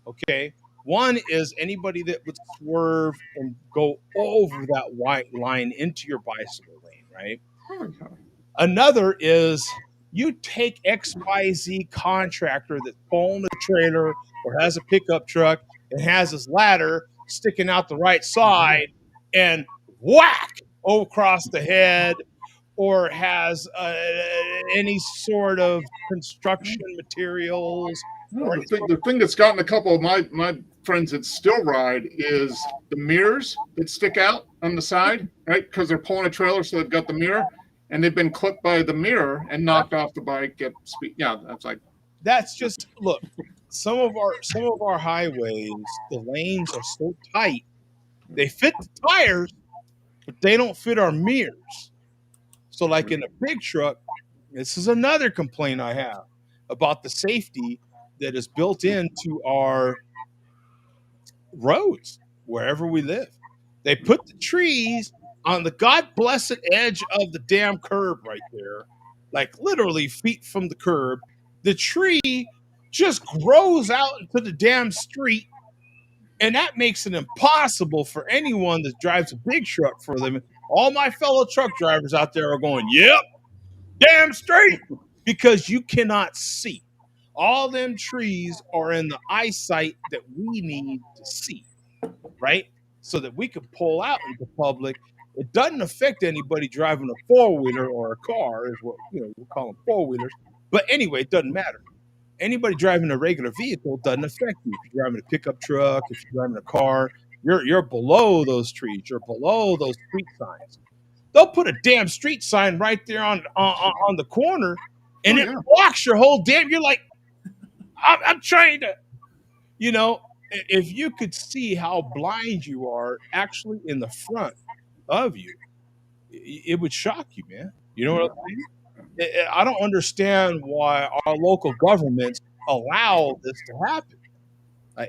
Okay. One is anybody that would swerve and go over that white line into your bicycle lane, right? Another is you take XYZ contractor that's pulling a trailer or has a pickup truck and has his ladder sticking out the right side and whack across the head, or has any sort of construction materials. No, the thing that's gotten a couple of my friends that still ride is the mirrors that stick out on the side, right? Because they're pulling a trailer, so they've got the mirror, and they've been clipped by the mirror and knocked off the bike at speed. Yeah, that's like. That's just, look. Some of our highways, the lanes are so tight, they fit the tires, but they don't fit our mirrors. So, like in a big truck, this is another complaint I have about the safety that is built into our roads wherever we live. They put the trees on the God blessed edge of the damn curb right there, like literally feet from the curb. The tree just grows out into the damn street, and that makes it impossible for anyone that drives a big truck for a living. All my fellow truck drivers out there are going, yep, damn straight, because you cannot see. All them trees are in the eyesight that we need to see, right? So that we can pull out into public. It doesn't affect anybody driving a four-wheeler or a car, is what we call them four-wheelers. But anyway, it doesn't matter. Anybody driving a regular vehicle doesn't affect you. If you're driving a pickup truck, if you're driving a car, you're below those trees. You're below those street signs. They'll put a damn street sign right there on the corner, and it blocks your whole damn. You're like, I'm trying to, if you could see how blind you are actually in the front of you, it would shock you, man. You know what I'm saying? I don't understand why our local governments allow this to happen.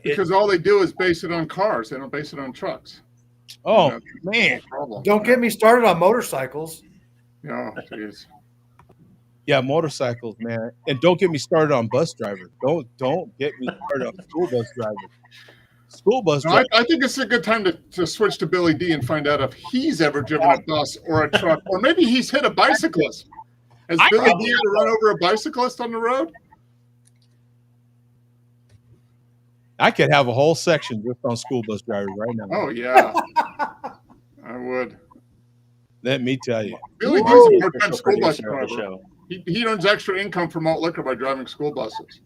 Because all they do is base it on cars. They don't base it on trucks. Oh, man. Don't get me started on motorcycles. Oh, jeez. Yeah, motorcycles, man. And don't get me started on bus drivers. Don't get me started on school bus drivers. School bus drivers. I think it's a good time to switch to Billy D and find out if he's ever driven a bus or a truck, or maybe he's hit a bicyclist. Has Billy D ever run over a bicyclist on the road? I could have a whole section just on school bus drivers right now. Oh, yeah. I would. Let me tell you. Billy D's a part-time school bus driver. He earns extra income from malt liquor by driving school buses.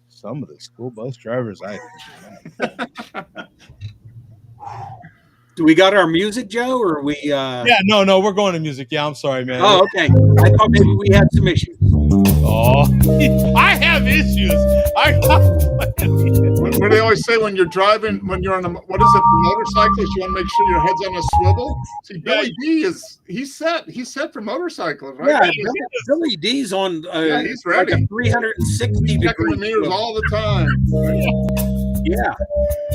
Some of the school bus drivers, Do we got our music, Joe, or we? Yeah, no, we're going to music. Yeah, I'm sorry, man. Oh, okay. I thought maybe we had some issues. Oh, I have issues. What do they always say when you're driving, when you're on a, what is it, motorcyclist, you want to make sure your head's on a swivel? See, Billy D he's set for motorcyclists, right? Yeah, Billy D's on Yeah, he's like ready. a 360 Checking the degree mirrors swivel. all the time. Yeah,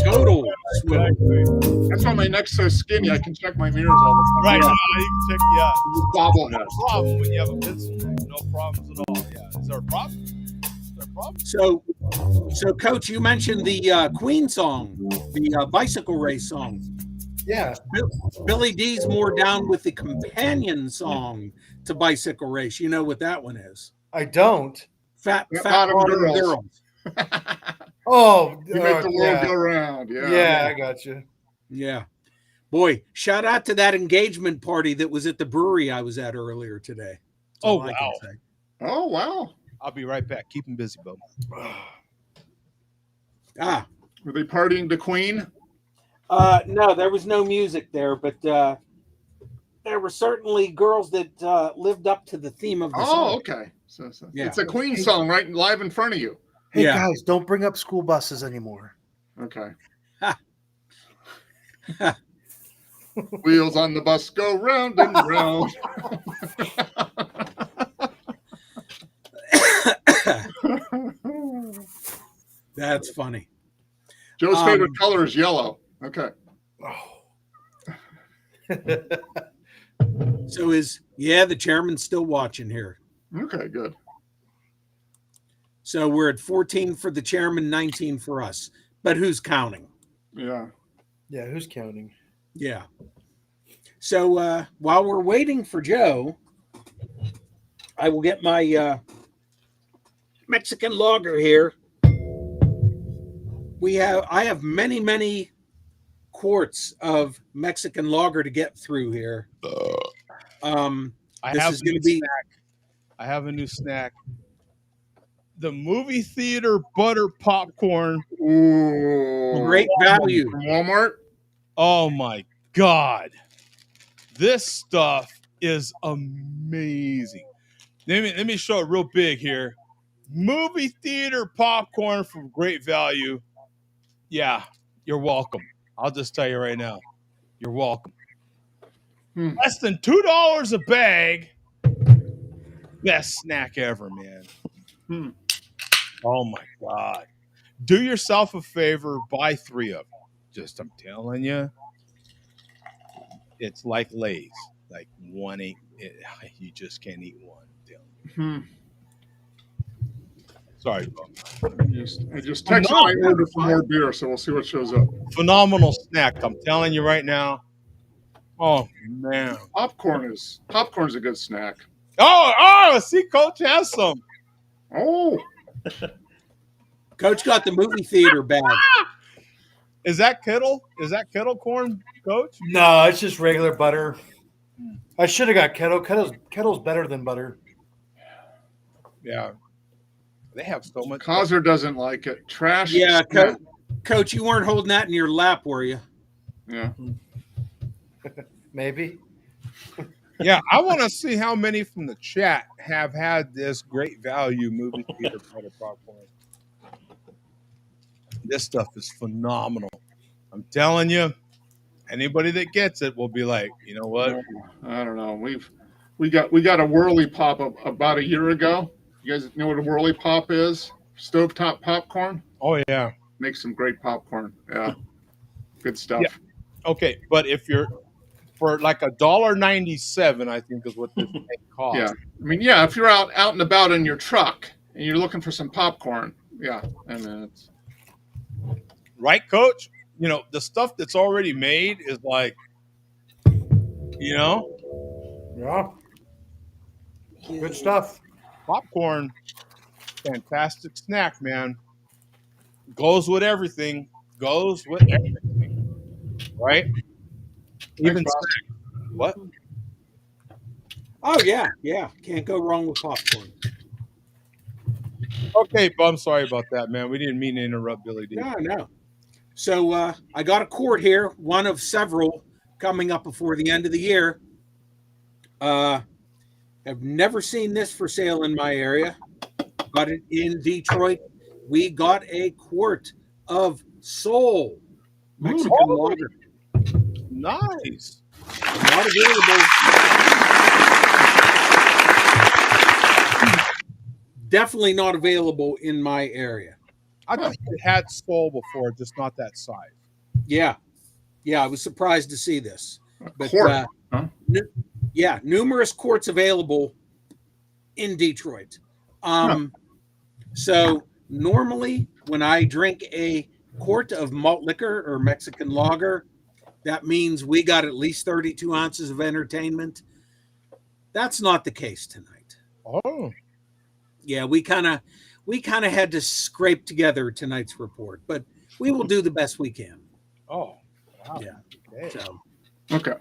total swivel. That's why my neck's so skinny. I can check my mirrors all the time. Right. Yeah. You can check. Yeah. Bobblehead. No problem when you have a pencil. No problems at all. Yeah. Is there a problem? Is there a problem? So Coach, you mentioned the Queen song, the bicycle race song. Yeah. Billy D's more down with the companion song to Bicycle Race. You know what that one is? I don't. Fat Bottom Bottom Girls. Girls. Oh, You make the world go round. Yeah, I got you. Yeah. Boy, shout out to that engagement party that was at the brewery I was at earlier today. That's all I can say. Oh, wow. I'll be right back. Keep him busy, Bo. Were they partying to Queen? No, there was no music there, but there were certainly girls that lived up to the theme of the song. Oh, okay. So Yeah. it's a Queen song right live in front of you. Hey Yeah. guys, don't bring up school buses anymore. Okay. Wheels on the bus go round and round. That's funny. Joe's favorite color is yellow. Okay. So the chairman's still watching here. Okay, good. So we're at 14 for the chairman, 19 for us. But who's counting? Yeah. Yeah, who's counting? Yeah. So while we're waiting for Joe, I will get my Mexican lager here. I have many quarts of Mexican lager to get through here. I This have is a gonna new be- snack. I have a new snack. The movie theater butter popcorn. Ooh. Great value. From Walmart? Oh my God. This stuff is amazing. Let me show it real big here. Movie theater popcorn from Great Value. Yeah, you're welcome. I'll just tell you right now. You're welcome. Less than $2 a bag. Best snack ever, man. Oh my God. Do yourself a favor, buy 3 of them. Just, I'm telling you, it's like Lay's. Like one ain't, you just can't eat one. I'm telling you. Sorry, Bob. I just texted my order for more beer, so we'll see what shows up. Phenomenal snack. I'm telling you right now. Oh man. Popcorn's a good snack. Oh, see, Coach has some. Oh. Coach got the movie theater bag. Is that kettle? Is that kettle corn, Coach? No, it's just regular butter. I should have got kettle. Kettle's better than butter. Yeah. They have so much. Causer doesn't like it. Trash. Yeah, snack. Coach, you weren't holding that in your lap, were you? Yeah. Maybe. Yeah, I want to see how many from the chat have had this Great Value movie theater butter popcorn. This stuff is phenomenal. I'm telling you, anybody that gets it will be like, you know what? I don't know. We got a Whirly Pop about a year ago. You guys know what a Whirly Pop is? Stovetop popcorn. Oh yeah, Makes some great popcorn. Yeah, good stuff. Yeah. Okay, but if you're for like $1.97, I think is what this thing costs. Yeah, I mean, yeah, if you're out and about in your truck and you're looking for some popcorn, yeah, I mean, it's Right, Coach? You know, the stuff that's already made is like, you know, Yeah. Good stuff. popcorn, fantastic snack, man. Goes with everything. Goes with everything. Right? Even Boss. snack. What? Oh yeah. Can't go wrong with popcorn. Okay, but I'm sorry about that, man. We didn't mean to interrupt Billy D. No. So I got a quart here, one of several coming up before the end of the year. Have never seen this for sale in my area. got it in Detroit. We got a quart of Soul Mexican lager. Nice. Not available. Definitely not available in my area. I thought it had Soul before, just not that size. Yeah. I was surprised to see this. But Quart, huh? Numerous quarts available in Detroit. So normally when I drink a quart of malt liquor or Mexican lager, that means we got at least 32 ounces of entertainment. That's not the case tonight. Oh. Yeah, we kind of had to scrape together tonight's report, but we will do the best we can. Oh. Wow. Yeah. Okay. So Okay.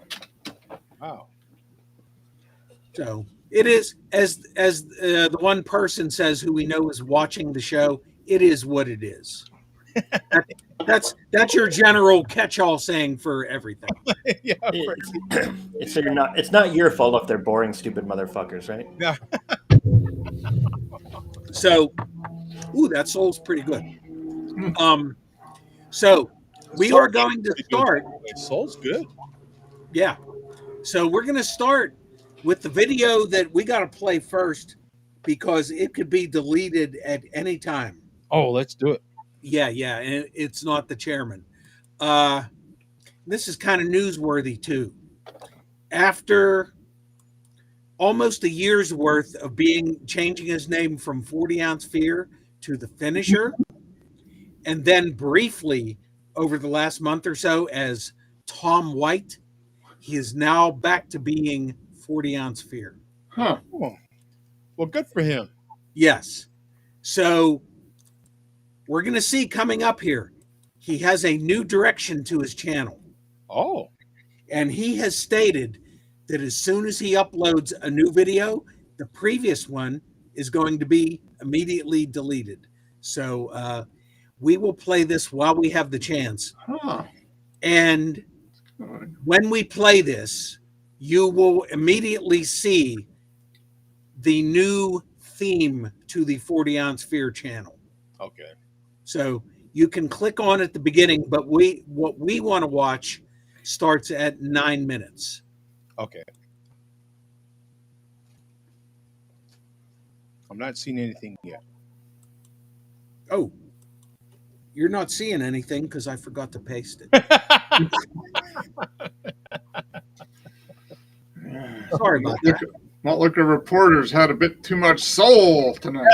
Wow. So it is, as the one person says who we know is watching the show, it is what it is. That's your general catch-all saying for everything. Yeah. It's not your fault if they're boring, stupid motherfuckers, right? Yeah. So, that Soul's pretty good. So we are going to start. Soul's good. Yeah. So we're going to start with the video that we got to play first because it could be deleted at any time. Oh, let's do it. Yeah, and it's not the chairman. This is kind of newsworthy too. After almost a year's worth of changing his name from 40 Ounce Fear to the Finisher, and then briefly over the last month or so as Tom White, he is now back to being 40 Ounce Fear. Huh. Oh. Well, good for him. Yes. So we're going to see coming up here, he has a new direction to his channel. Oh. And he has stated that as soon as he uploads a new video, the previous one is going to be immediately deleted. So we will play this while we have the chance. Huh. And when we play this, you will immediately see the new theme to the 40 Ounce Fear channel. Okay. So you can click on at the beginning, but what we want to watch starts at 9 minutes. Okay. I'm not seeing anything yet. Oh, you're not seeing anything because I forgot to paste it. Sorry about that. Malt Liquor Reporters had a bit too much soul tonight.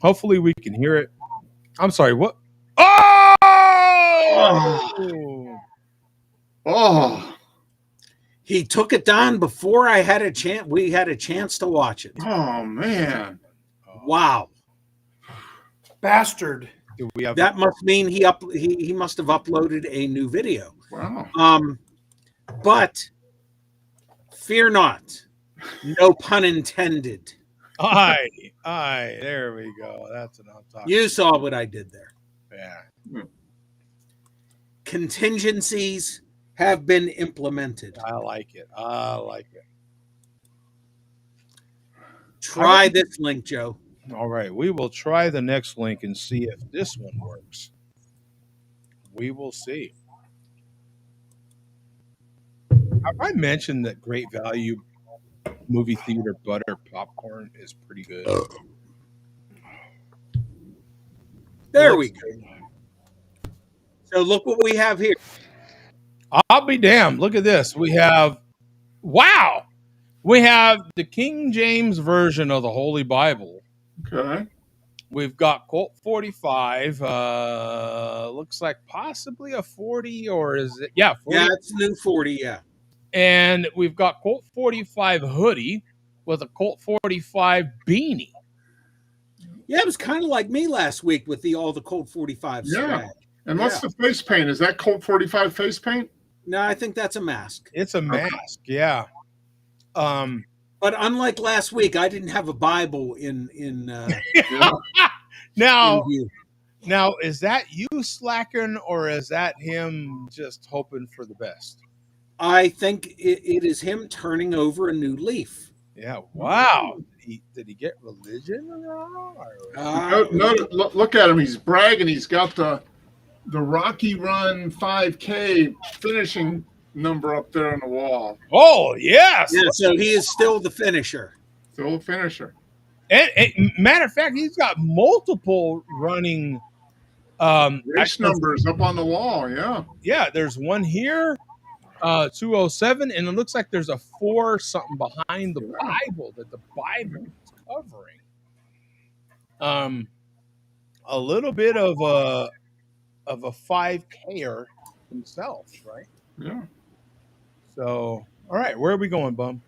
Hopefully we can hear it. I'm sorry, what? Oh! Oh. He took it down before I had a chance. We had a chance to watch it. Oh, man. Wow. Bastard. Do we have That must mean he must have uploaded a new video. Wow. But fear not. No pun intended. Aye. There we go. That's what I'm talking. You saw what I did there. Yeah. Contingencies have been implemented. I like it. Try this link, Joe. All right. We will try the next link and see if this one works. We will see. Have I mentioned that Great Value movie theater butter popcorn is pretty good? There we go. So look what we have here. I'll be damned. Look at this. We have the King James version of the Holy Bible. Okay. We've got Colt 45. Looks like possibly a 40, or is it? Yeah, 40. Yeah, it's new 40. Yeah. And we've got Colt 45 hoodie with a Colt 45 beanie. Yeah, it was kind of like me last week with all the Colt 45 swag. And what's the face paint? Is that Colt 45 face paint? No, I think that's a mask. It's a mask, yeah. But unlike last week, I didn't have a Bible in Now, view. Now, is that you slacking, or is that him just hoping for the best? I think it is him turning over a new leaf. Yeah. Wow. Did he get religion wrong? Look at him. He's bragging. He's got the Rocky Run 5K finishing number up there on the wall. Oh yes. Yeah, so he is still the finisher. Still a finisher. And matter of fact, he's got multiple running. Race numbers up on the wall. Yeah. Yeah. There's one here. 207, and it looks like there's a 4 something behind the Bible that the Bible is covering. A little bit of a 5K-er himself, right? Yeah. So, all right, where are we going, Bum?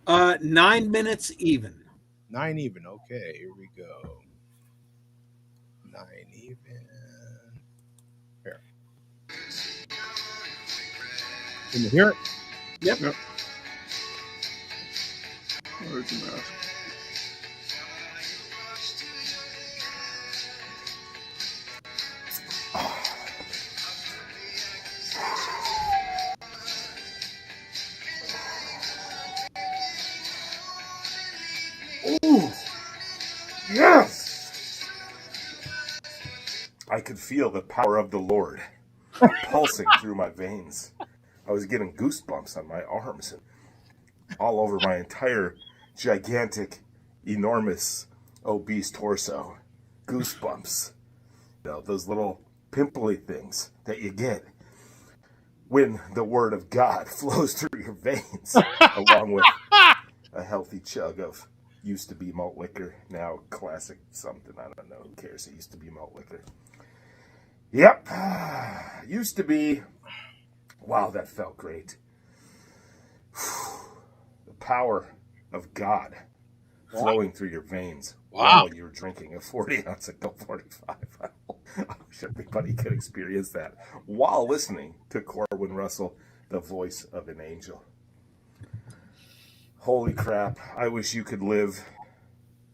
9 minutes even. 9 even. Okay, here we go. 9 even. Here. Can you hear it? Yep. Where's the mask? Ooh, yes! I could feel the power of the Lord pulsing through my veins. I was getting goosebumps on my arms and all over my entire gigantic, enormous, obese torso. Goosebumps. You know, those little pimply things that you get when the Word of God flows through your veins, along with a healthy chug of used to be malt liquor, now classic something. I don't know. Who cares? It used to be malt liquor. Yep. Used to be. Wow, that felt great. The power of God flowing through your veins while you're drinking a 40-ounce of Go 45. I wish everybody could experience that while listening to Corwin Russell, the voice of an angel. Holy crap. I wish you could live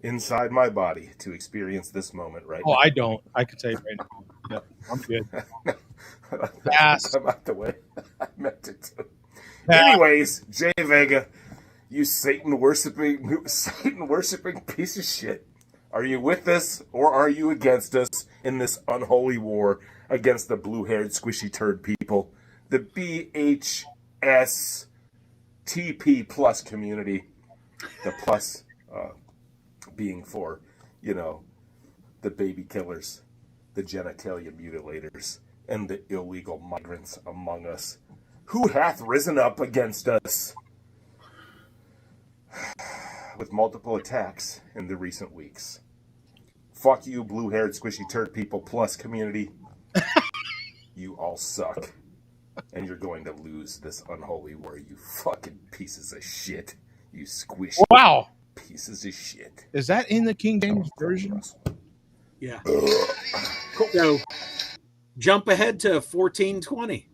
inside my body to experience this moment right now. I don't. I can tell you right now. Yep, I'm good. Pass. I'm out the way. I meant it to. Anyways, Jay Vega, you Satan worshiping piece of shit. Are you with us or are you against us in this unholy war against the blue-haired squishy turd people, the BHS TP plus community, the plus being for, the baby killers, the genitalia mutilators, and the illegal migrants among us, who hath risen up against us with multiple attacks in the recent weeks. Fuck you, blue-haired squishy turd people plus community. You all suck. And you're going to lose this unholy war, you fucking pieces of shit. You squishy pieces of shit. Is that in the King James Version? Yeah. So, jump ahead to 14:20.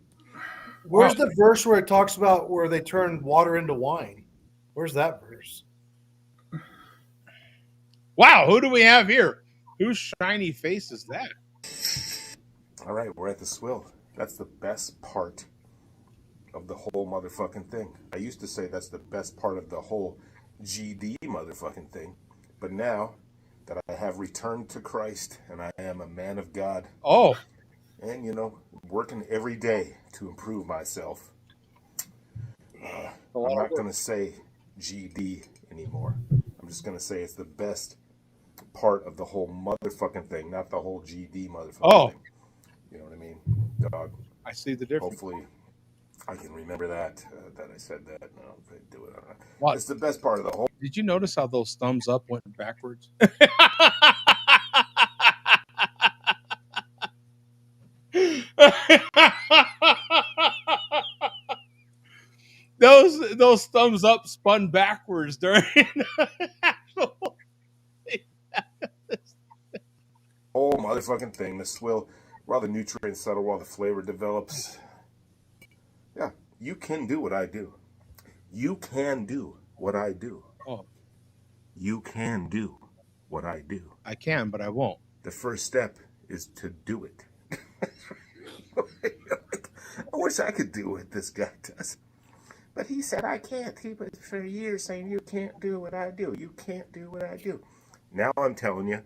Where's the verse where it talks about where they turn water into wine? Where's that verse? Wow, who do we have here? Whose shiny face is that? All right, we're at the swill. That's the best part of the whole motherfucking thing. I used to say that's the best part of the whole GD motherfucking thing. But now that I have returned to Christ and I am a man of God. Oh. And, working every day to improve myself. I'm not going to say GD anymore. I'm just going to say it's the best part of the whole motherfucking thing, not the whole GD motherfucking thing. You know what I mean? Dog. I see the difference. Hopefully I can remember that I said that. No, if I do it. What? It's the best part of the whole. Did you notice how those thumbs up went backwards? Those thumbs up spun backwards during the actual whole motherfucking thing. The swill, while the nutrients settle, while the flavor develops. Yeah, you can do what I do. You can do what I do. Oh. You can do what I do. I can, but I won't. The first step is to do it. I wish I could do what this guy does. But he said, I can't. He was for years saying, you can't do what I do. You can't do what I do. Now I'm telling you,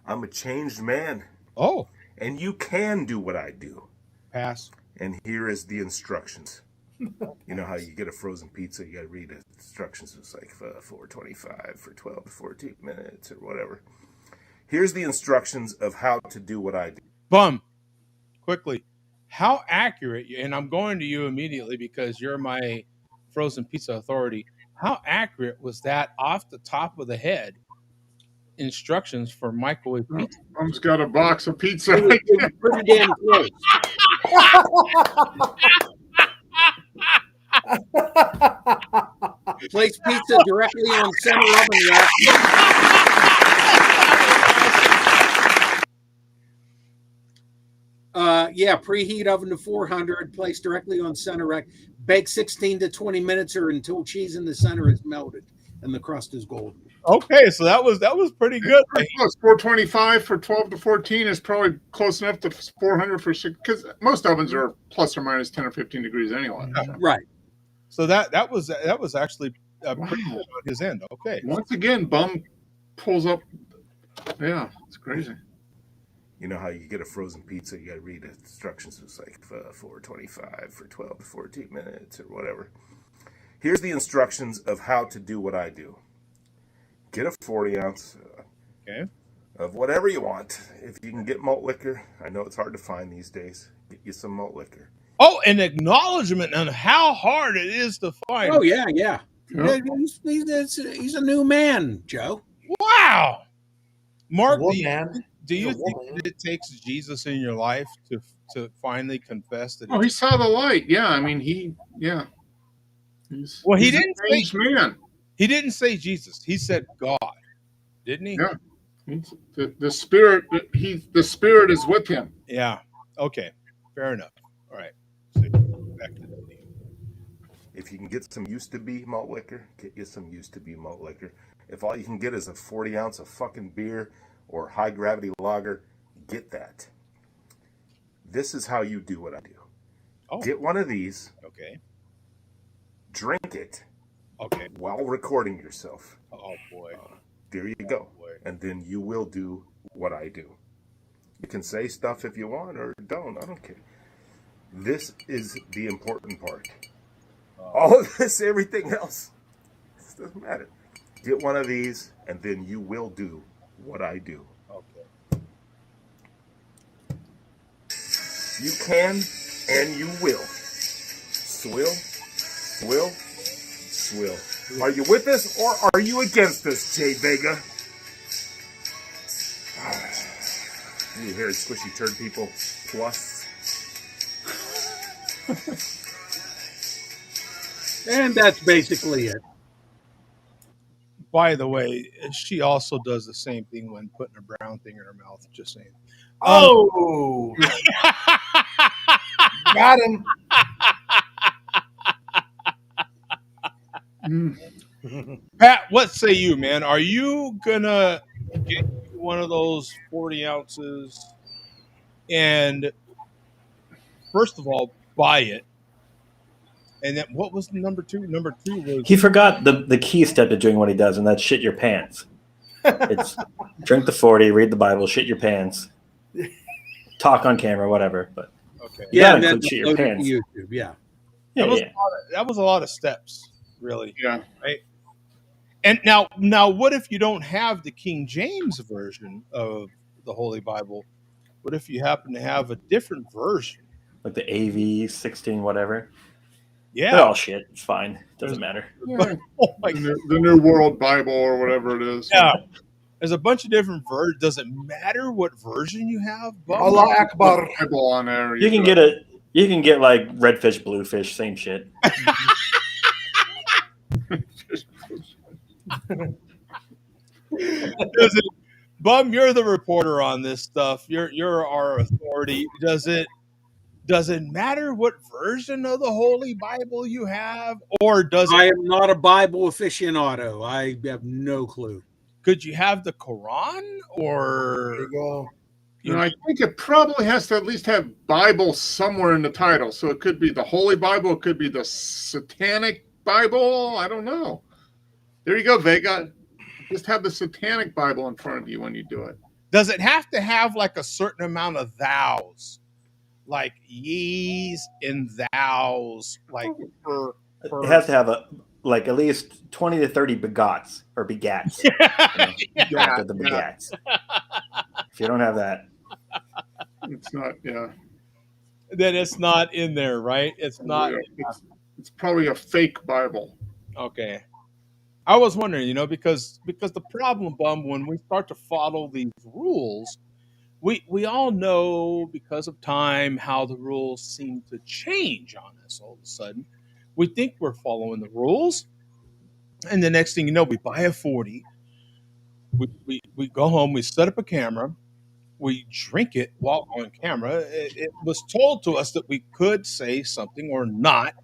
I'm a changed man. Oh, And you can do what I do. pass. And here is the instructions. You know how you get a frozen pizza, you got to read the instructions. It's like 425 for 12 to 14 minutes or whatever. Here's the instructions of how to do what I do. Bum, quickly. How accurate, and I'm going to you immediately because you're my frozen pizza authority. How accurate was that off the top of the head instructions for microwave pizza? Mom's got a box of pizza. It was pretty damn close. Place pizza directly on center oven rack. Preheat oven to 400. Place directly on center rack. Bake 16 to 20 minutes or until cheese in the center is melted and the crust is golden. Okay, so that was pretty good. Pretty close. 425 for 12 to 14 is probably close enough to 400 for 6, because most ovens are plus or minus 10 or 15 degrees anyway. So. Right. So that was actually pretty good on his end. Okay. Once again, Bum pulls up. Yeah, it's crazy. You know how you get a frozen pizza, you got to read the instructions. It's like 425 for 12 to 14 minutes or whatever. Here's the instructions of how to do what I do. Get a 40 ounce of whatever you want. If you can get malt liquor, I know it's hard to find these days. Get you some malt liquor. Oh, an acknowledgement on how hard it is to find. Oh, yeah. Yep. He's a new man, Joe. Wow. Mark, Woman. do you He's a think woman. that it takes Jesus in your life to finally confess that? Oh, he saw the light. Yeah, I mean, He's Well, he he's a didn't say changed man. he didn't say Jesus. He said God, didn't he? Yeah. The spirit. The spirit is with him. Yeah. Okay. Fair enough. All right. So back to the deal. If you can get some used to be malt liquor, get you some used to be malt liquor. If all you can get is a 40 ounce of fucking beer or high gravity lager, get that. This is how you do what I do. Oh. Get one of these, Okay. drink it Okay. while recording yourself. Oh boy. There you go. Boy. And then you will do what I do. You can say stuff if you want or don't. I don't care. This is the important part. All of this, everything else, it doesn't matter. Get one of these, and then you will do what I do. Okay. You can, and you will. Swill, swill, swill. Are you with us, or are you against us, Jay Vega? You hear squishy turd people plus. And that's basically it. By the way, she also does the same thing when putting a brown thing in her mouth. Just saying. Oh, got him. Pat, what say you, man? Are you gonna get one of those 40 ounces and first of all buy it? And then what was number two? Number two was He forgot the key step to doing what he does, and that's shit your pants. It's drink the 40, read the Bible, shit your pants, talk on camera, whatever. But okay. you Yeah, gotta and then include shit your upload it to pants. YouTube. Yeah. Yeah, That was, yeah. that was a lot of steps, really. Yeah. Right. And now, what if you don't have the King James version of the Holy Bible? What if you happen to have a different version? Like the AV 16, whatever. Yeah. They're all shit. It's fine. Doesn't matter. Yeah. Oh my The New World Bible or whatever it is. Yeah. There's a bunch of different versions. Does it matter what version you have? Bob? Allah Akbar. Bible on there. You can get like redfish, bluefish, same shit. Does it, Bum, you're the reporter on this stuff. You're our authority. Does it matter what version of the Holy Bible you have, or does I it? am not a Bible aficionado. I have no clue. Could you have the Quran, There or you go. I think it probably has to at least have Bible somewhere in the title. So it could be the Holy Bible, it could be the Satanic Bible. I don't know. There you go, Vega. Just have the Satanic Bible in front of you when you do it. Does it have to have like a certain amount of thous, like ye's and thous, like per? It has to have at least 20 to 30 begots or begats. After the begats. If you don't have that, It's not. Yeah. Then it's not in there, right? It's not. It's probably a fake Bible. Okay. I was wondering, because the problem, Bum, when we start to follow these rules, we all know because of time how the rules seem to change on us all of a sudden. We think we're following the rules, and the next thing you know, we buy a 40. We go home, we set up a camera, we drink it while on camera. It was told to us that we could say something or not.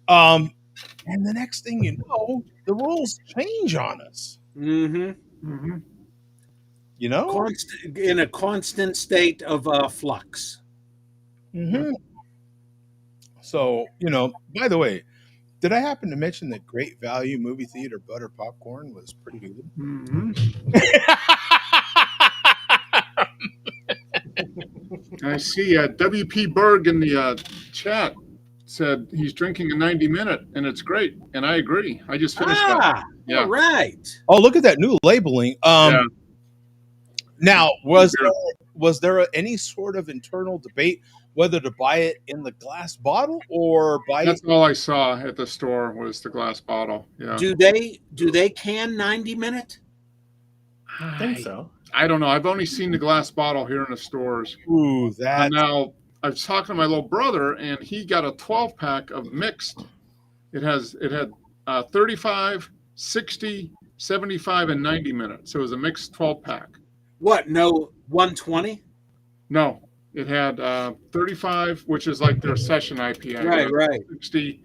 And the next thing you know, the rules change on us. Mm-hmm. Mm-hmm. In a constant state of flux. Mm-hmm. So, by the way, did I happen to mention that Great Value movie theater butter popcorn was pretty good? Mm-hmm. I see W.P. Berg in the chat said he's drinking a 90-minute, and it's great. And I agree. I just finished that. Yeah. All right. Oh, look at that new labeling. Now, was there any sort of internal debate whether to buy it in the glass bottle or buy That's it? all I saw at the store was the glass bottle. Yeah. Do they can 90-minute? I think so. I don't know. I've only seen the glass bottle here in the stores. Ooh, that. Now, I was talking to my little brother, and he got a 12-pack of mixed. It had 35, 60, 75, and 90 minutes. So it was a mixed 12-pack. What? No 120? No, it had 35, which is like their session IPA. Right. 60,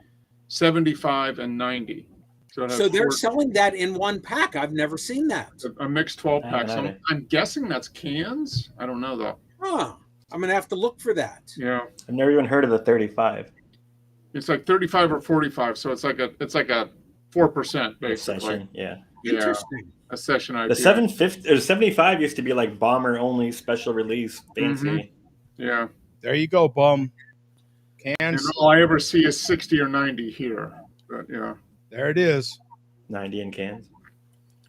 75, and 90. So they're selling that in one pack. I've never seen that. A mixed 12-pack. So it. I'm guessing that's cans. I don't know, though. Huh. I'm going to have to look for that. Yeah. I've never even heard of the 35. It's like 35 or 45. So it's like a 4%, basically. Session, yeah. Interesting. A session IPA. The 750 or 75 used to be like bomber only special release fancy. Mm-hmm. Yeah. There you go, Bum. And Cans. all I ever see is 60 or 90 here. But yeah. There it is. 90 in cans.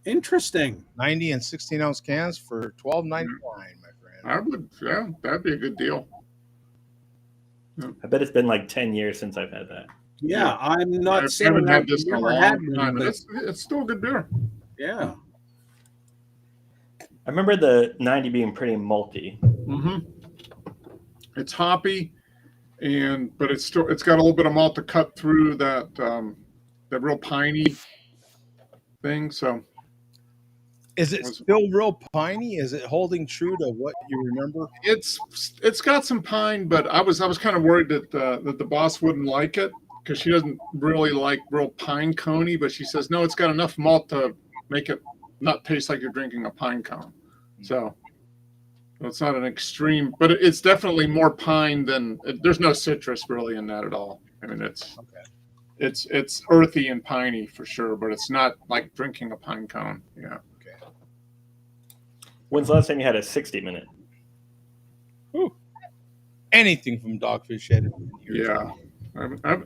Interesting. 90 and 16-ounce cans for $12.99, my friend. That'd be a good deal. I bet it's been like 10 years since I've had that. Yeah, I'm not I saying haven't I've had this in a never long had time. one, but It's still a good beer. yeah. I remember the 90 being pretty malty. Mm-hmm. It's hoppy, but it's got a little bit of malt to cut through that real piney thing. So, Is it still real piney? Is it holding true to what you remember? it's got some pine, but I was kind of worried that the boss wouldn't like it because she doesn't really like real pine coney. But she says no, it's got enough malt to make it not taste like you're drinking a pine cone. So it's not an extreme, but it's definitely more pine than. There's no citrus really in that at all. I mean, it's earthy and piney for sure, but it's not like drinking a pine cone. Yeah. When's the last time you had a 60-minute? Anything from Dogfish Head. Yeah.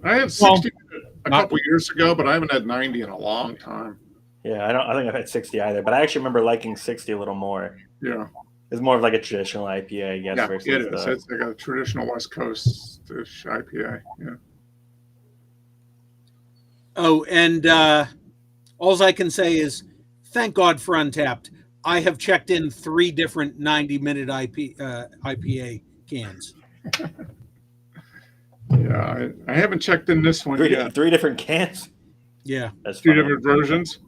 I had 60 a couple years ago, but I haven't had 90 in a long time. Yeah, I don't think I've had 60 either, but I actually remember liking 60 a little more. Yeah. It's more of like a traditional IPA, I guess. Yeah, versus it is. It's like a traditional West Coast-ish IPA. Yeah. Oh, and all I can say is thank God for Untapped. I have checked in 3 different 90-minute IPA cans. Yeah, I haven't checked in this one yet. 3 different cans? Yeah. That's 2 funny. different versions.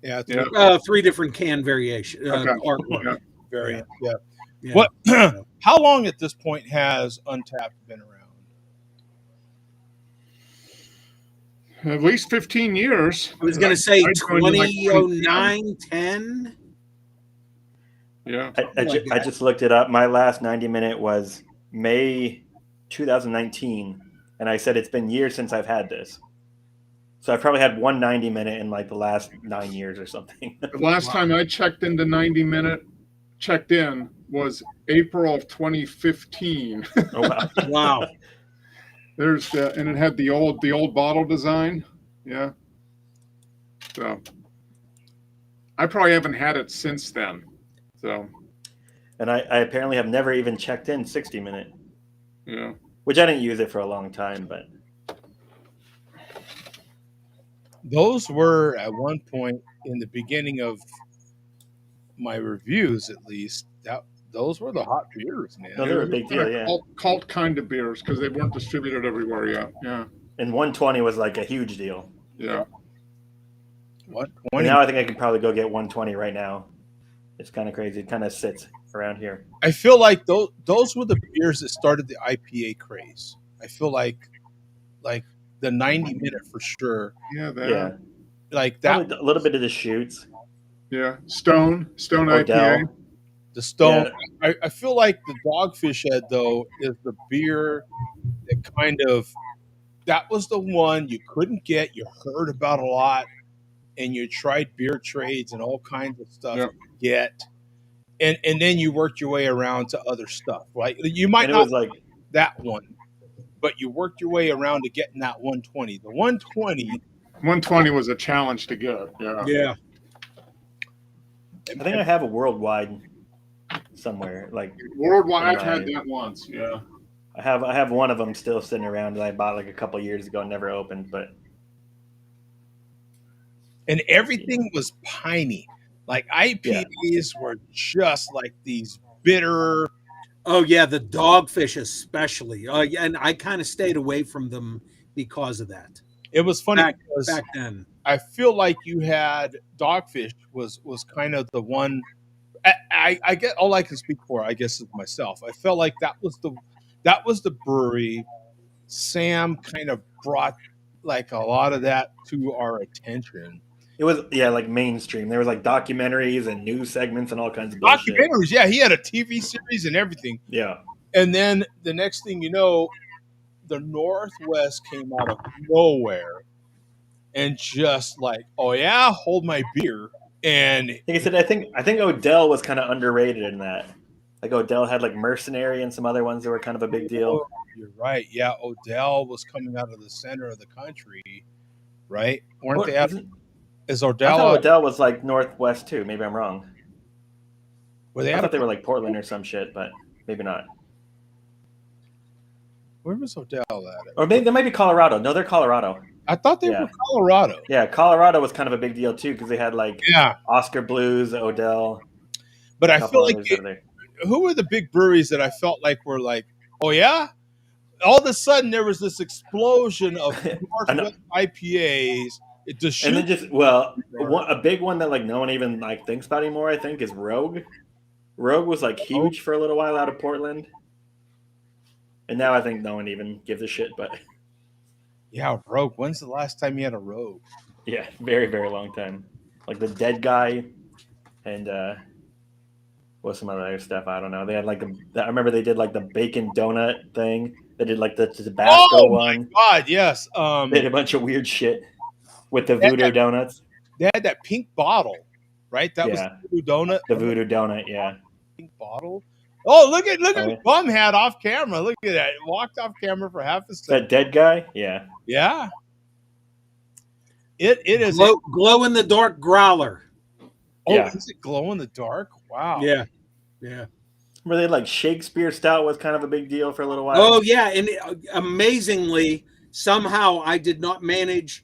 Yeah. 3 different can variation. Artwork. Yeah. Variant. Yeah. Yeah. What? How long at this point has Untapped been around? At least 15 years. I was going to say I joined in, like, 2009, 10. Yeah. I just looked it up. My last 90-minute was May 2019, and I said it's been years since I've had this. So I've probably had one 90-minute in like the last 9 years or something. The last time I checked into 90-minute checked in was April of 2015. Oh wow. Wow. There's and it had the old bottle design. Yeah. So I probably haven't had it since then. So And I apparently have never even checked in 60-minute, yeah. which I didn't use it for a long time, but Those were at one point in the beginning of my reviews, at least. Those were the hot beers, man. no, they were a big deal, yeah. Cult kind of beers because they weren't distributed everywhere yet. Yeah. And 120 was like a huge deal. Yeah. What And 20? now I think I could probably go get 120 right now. It's kind of crazy. It kind of sits around here. I feel like those were the beers that started the IPA craze. I feel like the 90-minute for sure. Yeah. Yeah. Like that. Probably a little bit of the shoots. Yeah. Stone IPA. Odell. The Stone. Yeah. I feel like the Dogfish Head though is the beer that kind of that was the one you couldn't get. You heard about a lot, and you tried beer trades and all kinds of stuff Yep. to get, and then you worked your way around to other stuff. Right? You might And it not was like, that one, but you worked your way around to getting that 120. The 120. 120 was a challenge to get. Yeah. Yeah. I think I have a worldwide somewhere. Like Worldwide, I've Right. had that once. Yeah. I have one of them still sitting around that I bought like a couple years ago and never opened, but And everything was piney. Like IPAs were just like these bitter. Oh yeah, the Dogfish especially. Yeah, and I kind of stayed away from them because of that. It was funny Back because then. I feel like you had Dogfish was kind of the one. I get all I can speak for. I guess is myself. I felt like that was the brewery. Sam kind of brought like a lot of that to our attention. it was like mainstream. There was like documentaries and news segments and all kinds of bullshit. Documentaries, yeah, he had a TV series and everything. Yeah. And then the next thing you know, the Northwest came out of nowhere and just like, oh yeah, hold my beer. And Like I said, I think Odell was kind of underrated in that. Like Odell had like Mercenary and some other ones that were kind of a big deal. you're right. Yeah, Odell was coming out of the center of the country, right? Weren't they out? Is I Odell? thought Odell was like Northwest too. Maybe I'm wrong. Were they I out? thought they were like Portland or some shit, but maybe not. Where was Odell at? Or maybe they might be Colorado. No, they're Colorado. I thought they Yeah. were Colorado. Yeah, Colorado was kind of a big deal too because they had like Yeah, Oscar Blues, Odell. but a I couple feel like others over there. who were the big breweries that I felt like were like, oh yeah? All of a sudden there was this explosion of I know. Northwest IPAs. It just And then just a big one that like no one even like thinks about anymore. I think is Rogue. Rogue was like huge for a little while out of Portland, and now I think no one even gives a shit. But yeah, Rogue. When's the last time you had a Rogue? yeah, very very long time. Like the Dead Guy, and what's some other stuff? I don't know. They had like I remember they did like the bacon donut thing. They did like the Tabasco Oh one. my God, yes. They did a bunch of weird shit with the They had voodoo that- donuts. They had that pink bottle, right? That was Yeah. the voodoo donut. The voodoo donut, yeah. Pink bottle. Oh, look at Oh, yeah. Bum had off camera. Look at that. Walked off camera for half a second. That Dead Guy, yeah. Yeah. It is. Glow in the dark growler. Oh, Yeah. is it glow in the dark? Wow. Yeah. Yeah. Where they like Shakespeare Stout was kind of a big deal for a little while. Oh yeah, and amazingly, somehow I did not manage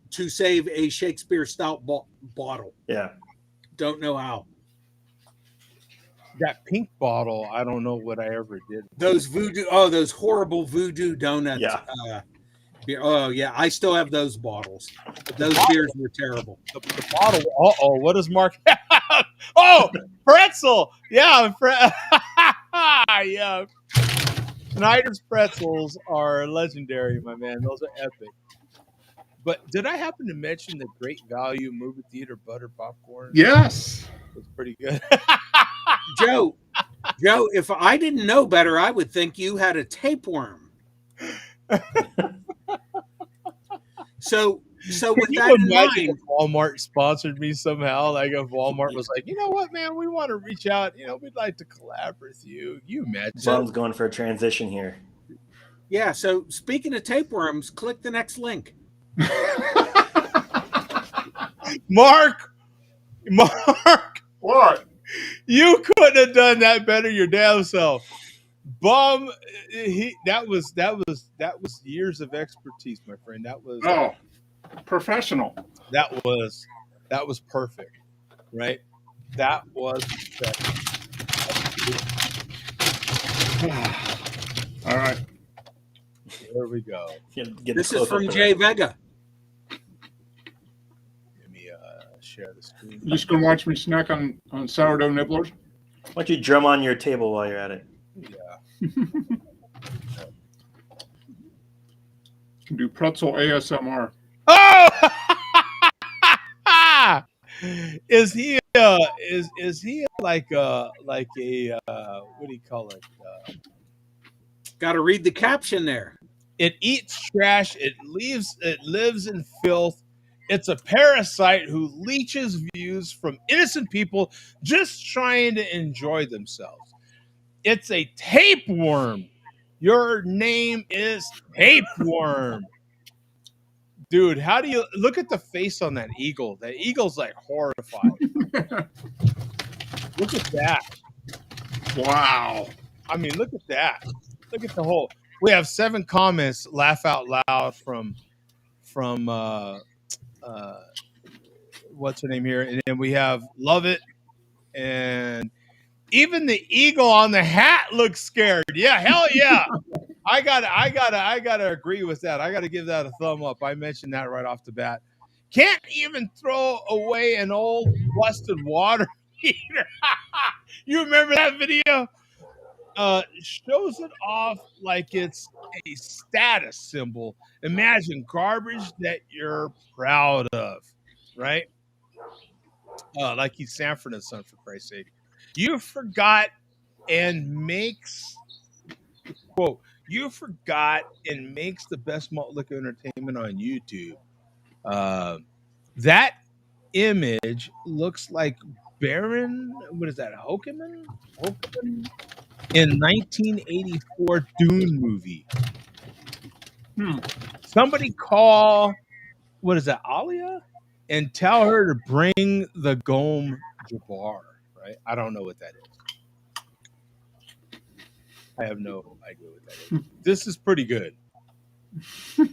to save a Shakespeare Stout bottle. Yeah. Don't know how. That pink bottle, I don't know what I ever did. Those those horrible voodoo donuts. Yeah. Oh yeah, I still have those bottles. But those beers were terrible. The bottle. Uh-oh, what does Mark have? Oh, pretzel. Yeah. Yeah. Snyder's pretzels are legendary, my man. Those are epic. But did I happen to mention the Great Value movie theater butter popcorn? Yes. It's pretty good. Joe, if I didn't know better, I would think you had a tapeworm. So So Can with you that in imagine mind, if Walmart sponsored me somehow? Like if Walmart was like, you know what, man, we want to reach out. We'd like to collab with you. You imagine? Bum's going for a transition here. yeah. So speaking of tapeworms, click the next link. Mark, What? you couldn't have done that better your damn self. Bum, that was years of expertise, my friend. That was Professional. that was perfect, right? That was perfect. All right. There we go. Get This the is close-up from for Jay that. Vega. Let me share the screen. You just gonna watch me snack on sourdough nibblers? Why don't you drum on your table while you're at it? Yeah. Can do pretzel ASMR. Oh! Is he like a what do you call it? Got to read the caption there. It eats trash. It lives in filth. It's a parasite who leeches views from innocent people just trying to enjoy themselves. It's a tapeworm. Your name is Tapeworm. Dude, how do you look at the face on that eagle? That eagle's like horrified. Look at that. Wow. I mean, look at that. Look at the whole. We have 7 comments. Laugh out loud from what's her name here, and then we have love it, and even the eagle on the hat looks scared. Yeah, hell yeah. I gotta agree with that. I gotta give that a thumb up. I mentioned that right off the bat. Can't even throw away an old busted water heater. You remember that video? Shows it off like it's a status symbol. Imagine garbage that you're proud of, right? Like he's Sanford and Son, for Christ's sake. You forgot and makes quote. You forgot and makes the best malt liquor entertainment on YouTube. That image looks like Baron. What is that? Hokeman in 1984 Dune movie. Somebody call, what is that, Alia? And tell her to bring the Gom Jabbar, right? I don't know what that is. I have no idea what that is. This is pretty good. I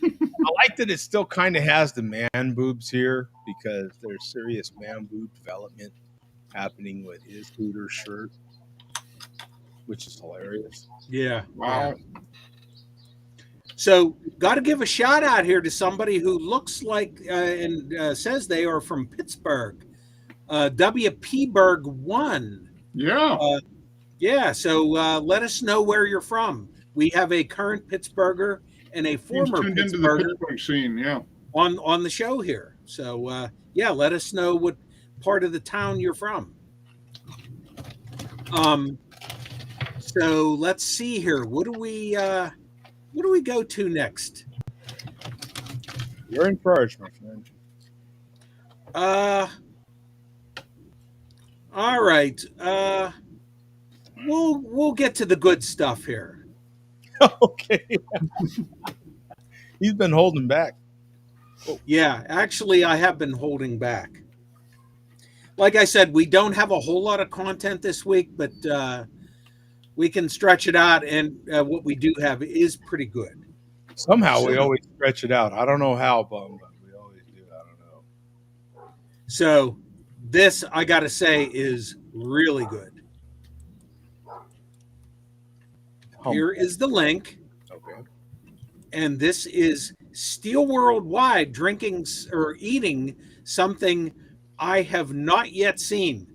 like that it still kind of has the man boobs here because there's serious man boob development happening with his Hooters shirt, which is hilarious. Yeah. Wow. So, got to give a shout out here to somebody who looks like and says they are from Pittsburgh. WP Berg 1. Yeah. Yeah. So, let us know where you're from. We have a current Pittsburgher and a former tuned into the Pittsburgher Pittsburgh scene. Yeah. on the show here. So, yeah, let us know what part of the town you're from. So let's see here. What do we go to next? You're in charge, my friend. All right. We'll get to the good stuff here. Okay. He's been holding back. Yeah, actually, I have been holding back. Like I said, we don't have a whole lot of content this week, but we can stretch it out, and what we do have is pretty good. Somehow we always stretch it out. I don't know how, Bum, but we always do. I don't know. So this, I got to say, is really good. Here is the link. Okay. And this is Steel Worldwide drinking or eating something I have not yet seen.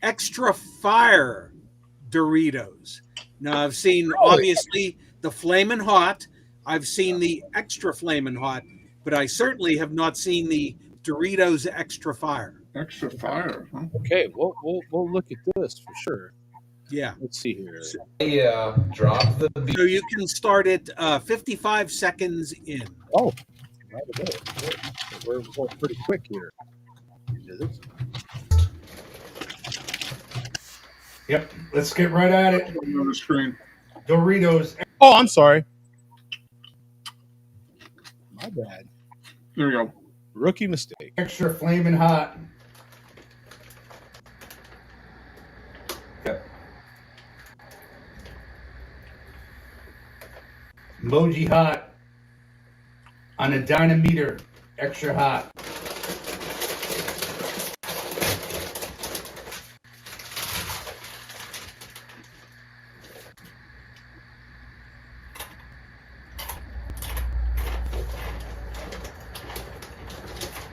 Extra Fire Doritos. Now, I've seen, obviously, the Flamin' Hot. I've seen the Extra Flamin' Hot, but I certainly have not seen the Doritos Extra Fire. Extra Fire. Huh? Okay, we'll look at this for sure. Yeah. Let's see here. Drop the beat. So you can start it 55 seconds in. Oh, right away. We're going pretty quick here. Yep. Let's get right at it. On the screen. Doritos. Oh, I'm sorry. My bad. There you go. Rookie mistake. Extra flaming hot. Yep. Moji hot. On a dynameter. Extra hot.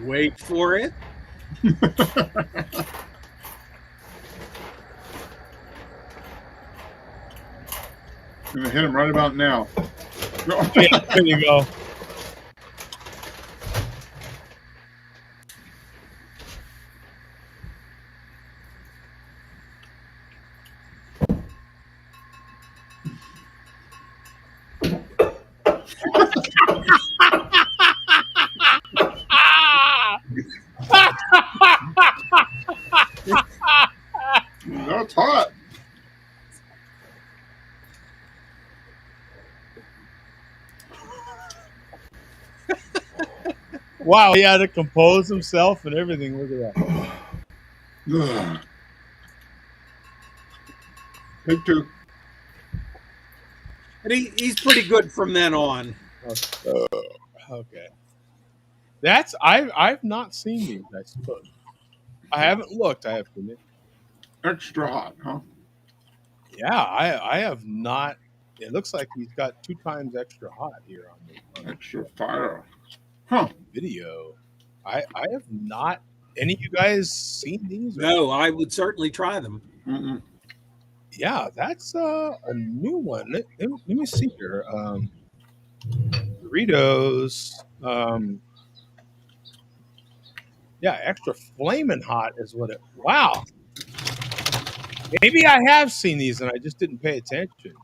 Wait for it. I'm gonna hit him right about now. Yeah, there you go. That's hot. Wow, he had to compose himself and everything. Look at that. Ugh. Take two. And he's pretty good from then on. Okay. That's I've not seen these, I suppose. I haven't looked, I have to admit. Extra hot, huh? Yeah, I have not. It looks like he's got 2 times extra hot here on the Extra fire. Huh. video. I have not. Any of you guys seen these? No, I would certainly try them. Mm-mm. Yeah, that's a new one. Let me see here. Doritos. Yeah, extra flaming hot is what it. Wow. Maybe I have seen these and I just didn't pay attention.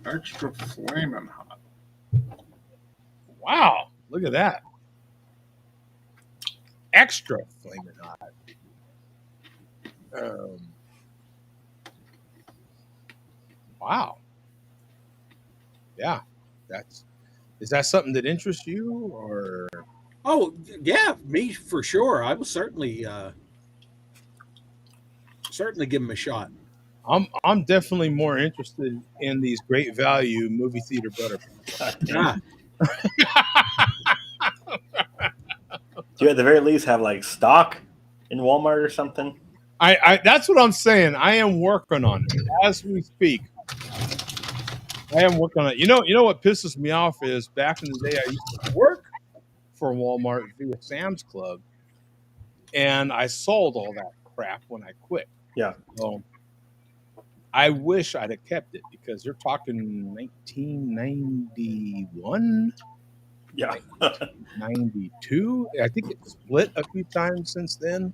Extra flaming hot. Wow, look at that. Extra flaming hot. Wow. Yeah, is that something that interests you, or? Oh yeah, me for sure. I will certainly give him a shot. I'm definitely more interested in these great value movie theater butter. Yeah. Do you at the very least have like stock in Walmart or something? I that's what I'm saying. I am working on it as we speak. I am working on it. You know what pisses me off is back in the day I used to work for Walmart via Sam's Club, and I sold all that crap when I quit. Yeah. So I wish I'd have kept it because you're talking 1991. Yeah. 92. I think it split a few times since then.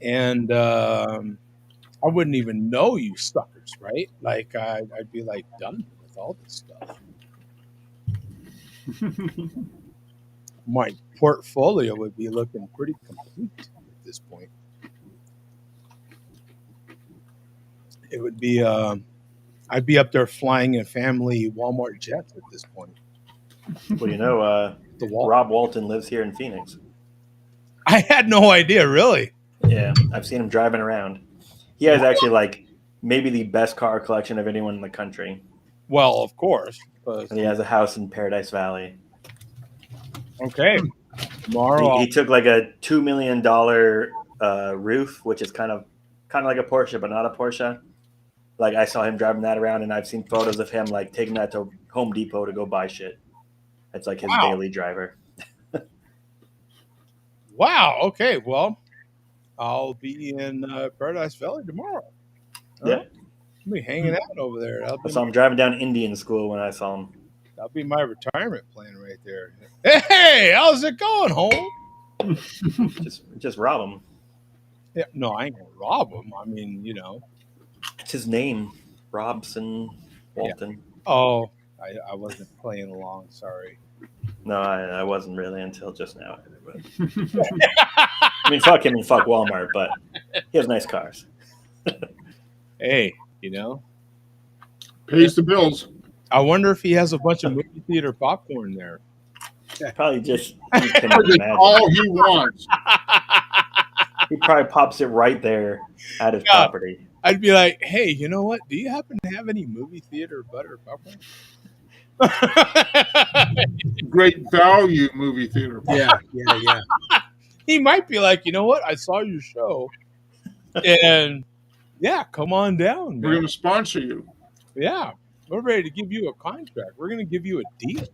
And I wouldn't even know you suckers, right? Like I'd be like done with all this stuff. My portfolio would be looking pretty complete at this point. It would be I'd be up there flying in family Walmart jets at this point. Well, you know, Rob Walton lives here in Phoenix. I had no idea, really. Yeah, I've seen him driving around. He has actually like maybe the best car collection of anyone in the country. Well, of course. And he has a house in Paradise Valley. Okay. Tomorrow he took like a $2 million roof, which is kind of like a Porsche, but not a Porsche. Like I saw him driving that around, and I've seen photos of him like taking that to Home Depot to go buy shit. It's like his daily driver. Wow. Okay. Well, I'll be in Paradise Valley tomorrow. Yeah. I'll be hanging out over there. I saw him driving down Indian School when I saw him. That'll be my retirement plan right there. Hey, how's it going, home? just rob him. Yeah, no, I ain't gonna rob him. I mean, it's his name, Robson Walton. Yeah. Oh, I wasn't playing along. Sorry. No, I wasn't really until just now. But. I mean, fuck him and fuck Walmart, but he has nice cars. Hey, you know, Pays the bills. I wonder if he has a bunch of movie theater popcorn there. Probably just you can imagine. All he wants. He probably pops it right there at his Yeah. property. I'd be like, hey, you know what? Do you happen to have any movie theater butter popcorn? Great value movie theater. Yeah. He might be like, you know what? I saw your show, and yeah, come on down, We're man. going to sponsor you. Yeah, we're ready to give you a contract. We're going to give you a deal.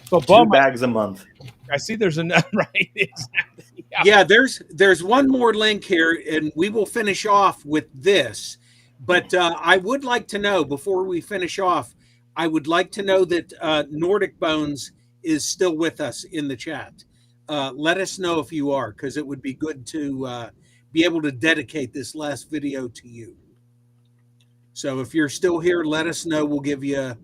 So, 2 Bum, bags a month. I see there's another right. Exactly. Yeah, there's one more link here, and we will finish off with this. But I would like to know, before we finish off, I would like to know that Nordic Bones is still with us in the chat. Let us know if you are, because it would be good to be able to dedicate this last video to you. So if you're still here, let us know. We'll give you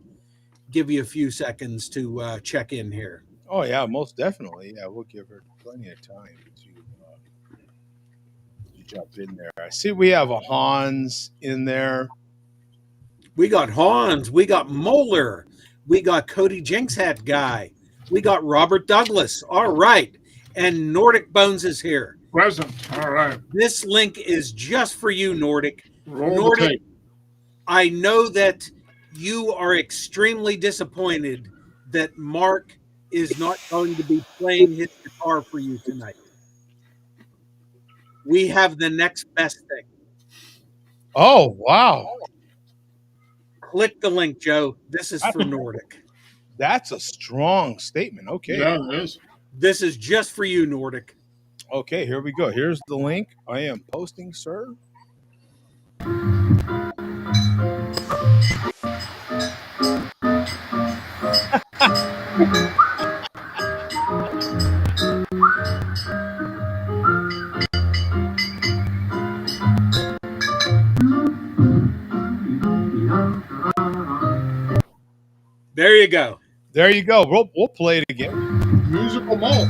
a few seconds to check in here. Oh yeah, most definitely. Yeah, we'll give her plenty of time to jump in there. I see we have a Hans in there. We got Hans, we got Moeller, we got Cody Jinx Hat Guy, we got Robert Douglas. All right. And Nordic Bones is here. Present. All right. This link is just for you, Nordic. Roll Nordic, the tape. I know that you are extremely disappointed that Mark is not going to be playing his guitar for you tonight. We have the next best thing. Oh wow, Click the link, Joe. This is for Nordic. that's a strong statement. Okay, Yeah, it is. This is just for you, Nordic. okay, here we go. Here's the link. I am posting, sir. There you go. There you go. We'll play it again. Musical malt.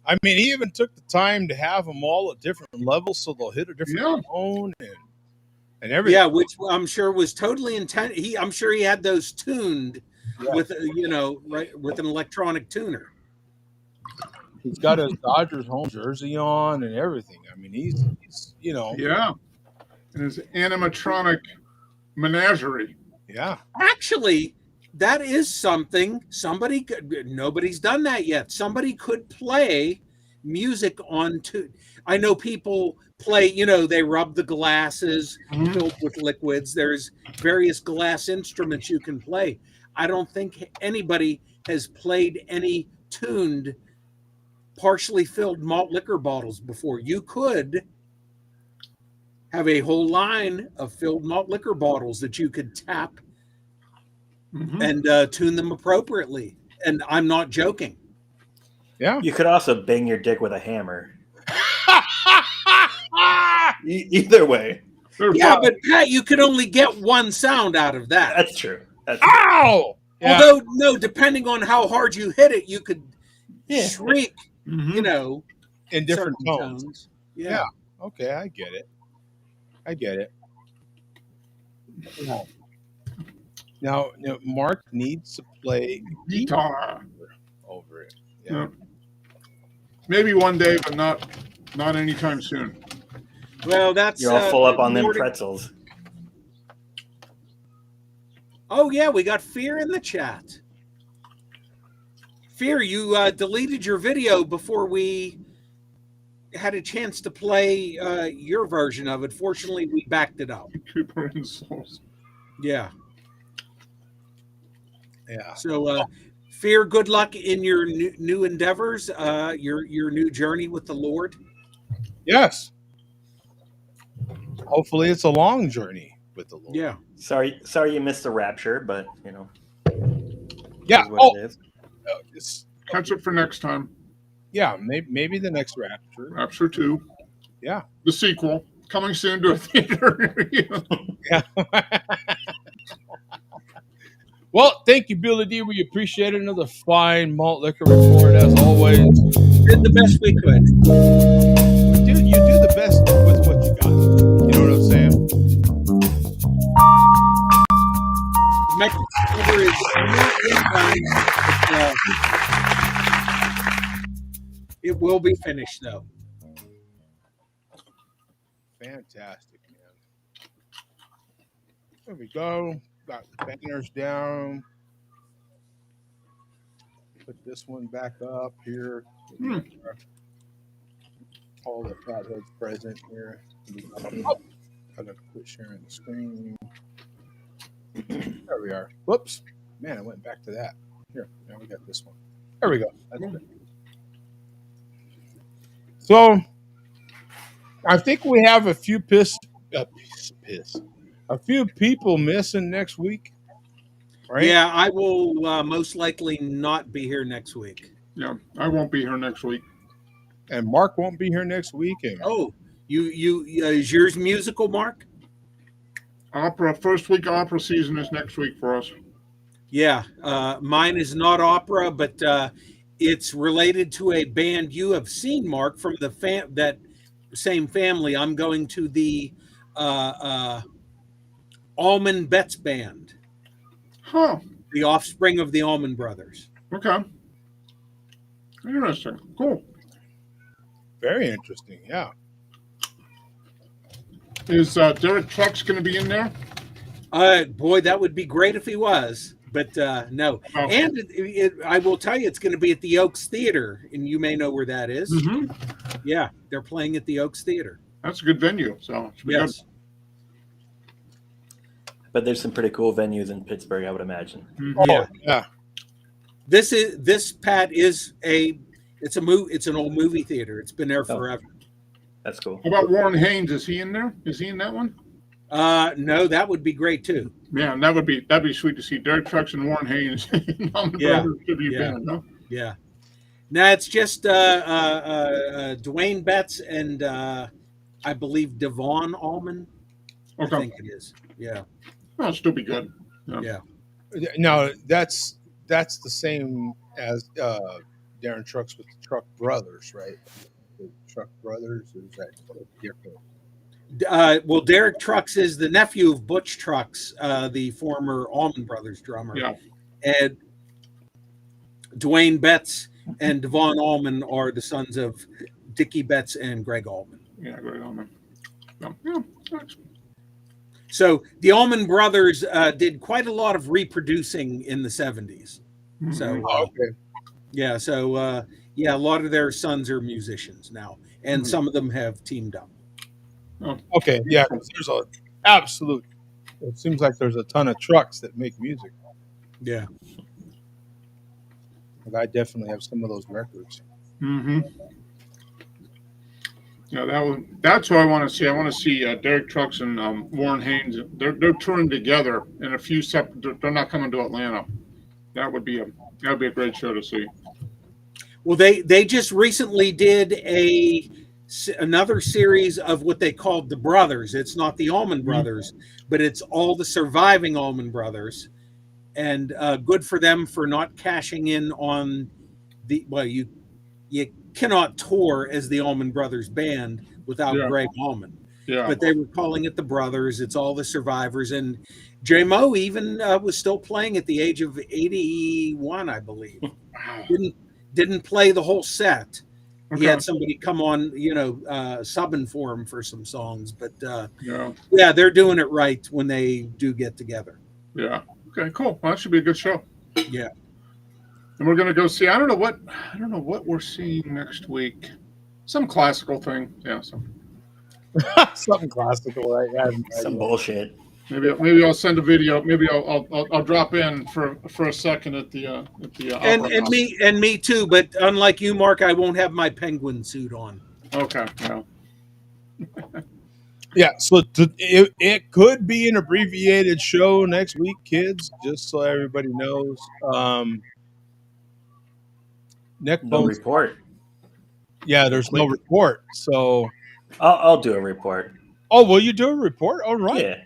I mean, he even took the time to have them all at different levels, so they'll hit a different tone and everything. Yeah, which I'm sure was totally intent. I'm sure he had those tuned with with an electronic tuner. He's got his Dodgers home jersey on and everything. I mean, he's Yeah. And his animatronic menagerie. yeah. Actually, that is something somebody could. Nobody's done that yet. Somebody could play music on tune. I know people play. They rub the glasses filled with liquids. There's various glass instruments you can play. I don't think anybody has played any tuned, partially filled malt liquor bottles before. You could have a whole line of filled malt liquor bottles that you could tap and tune them appropriately. And I'm not joking. Yeah. You could also bang your dick with a hammer. Either way. Yeah, but Pat, you could only get one sound out of that. That's true. Ow! Yeah. Although, no, depending on how hard you hit it, you could shriek, in different certain tones. Yeah. Okay, I get it. Now, Mark needs to play Guitar. over it. Yeah. Maybe one day, but not anytime soon. Well, that's you're all full up on them Nordic. pretzels. Oh yeah, we got Fear in the chat. Fear, you deleted your video before we had a chance to play your version of it. Fortunately, we backed it up. Cooper and Souls. Yeah. Yeah. So, Fear, good luck in your new endeavors, your new journey with the Lord. Yes. Hopefully, it's a long journey with the Lord. Yeah. Sorry you missed the rapture, but Yeah. is what it is. it's, Catch it for next time. yeah, maybe the next Rapture. Rapture 2, Yeah. the sequel, coming soon to a theater near you. Yeah. Well, thank you, Billy D. We appreciate it. Another fine malt liquor report as always. Did the best we could. Dude, you do the best with what you got. You know what I'm saying? Mexican River is not yet done, but, it will be finished though. Fantastic, man. There we go. Got banners down. Put this one back up here. All the fatheads present here. Oh, I gotta quit sharing the screen. There we are. Whoops. Man, I went back to that. Here, now we got this one. There we go. That's good. So, I think we have a few a few people missing next week. Right? Yeah, I will most likely not be here next week. Yeah, I won't be here next week. And Mark won't be here next week. And Oh, you is yours musical, Mark? Opera, first week of opera season is next week for us. Yeah, mine is not opera, but it's related to a band you have seen, Mark, from the that same family. I'm going to the Allman Betts Band. Huh. The offspring of the Allman Brothers. Okay. Interesting. Cool. very interesting. Yeah. Is Derek Trucks going to be in there? Boy, that would be great if he was, but no. Oh. And I will tell you, it's going to be at the Oaks Theater, and you may know where that is. Mm-hmm. Yeah, they're playing at the Oaks Theater. That's a good venue. So it should be Yes. But there's some pretty cool venues in Pittsburgh, I would imagine. good. Oh, Yeah. yeah. This Pat is it's an old movie theater. It's been there forever. That's cool. How about Warren Haynes? Is he in there? Is he in that one? No, that would be great too. Yeah, and that'd be sweet to see Derek Trucks and Warren Haynes. Yeah. Yeah. Yeah. Yeah. Now it's just Dwayne Betts and I believe Devon Allman. I Okay. think it is. Yeah. That'll still be good. Yeah. No, that's the same as Darren Trucks with the Truck Brothers, right? The Truck Brothers, or is that different? Well, Derek Trucks is the nephew of Butch Trucks, the former Allman Brothers drummer. Yeah. And Dwayne Betts and Devon Allman are the sons of Dickie Betts and Greg Allman. Yeah, great on man. Yeah. Thanks. So the Allman Brothers did quite a lot of reproducing in the 70s. So Oh, okay. yeah, so a lot of their sons are musicians now, and some of them have teamed up. Okay, yeah. 'Cause there's a absolute. It seems like there's a ton of trucks that make music. Yeah. But I definitely have some of those records. Mm-hmm. Yeah, that's what I want to see. I want to see Derek Trucks and Warren Haynes. They're touring together in a few separate. They're not coming to Atlanta. That would be a great show to see. Well, they just recently did another series of what they called the Brothers. It's not the Allman Brothers, but it's all the surviving Allman Brothers, and good for them for not cashing in on the. Well, you cannot tour as the Allman Brothers band without Greg Allman. Yeah. But they were calling it the Brothers. It's all the survivors, and J Mo even was still playing at the age of 81, I believe. Wow. Didn't play the whole set. Okay. He had somebody come on, subbing for him for some songs. But Yeah. they're doing it right when they do get together. Yeah. Okay. Cool. Well, that should be a good show. Yeah. And we're gonna go see. I don't know what we're seeing next week. Some classical thing. Yeah. Something classical, right? Some bullshit. Maybe I'll send a video. Maybe I'll drop in for a second at the And opera house. me too. But unlike you, Mark, I won't have my penguin suit on. Okay. Yeah. Yeah, so it could be an abbreviated show next week, kids, just so everybody knows. neck No bones. report. Yeah, there's no report. So, I'll do a report. oh, will you do a report? All right, Yeah.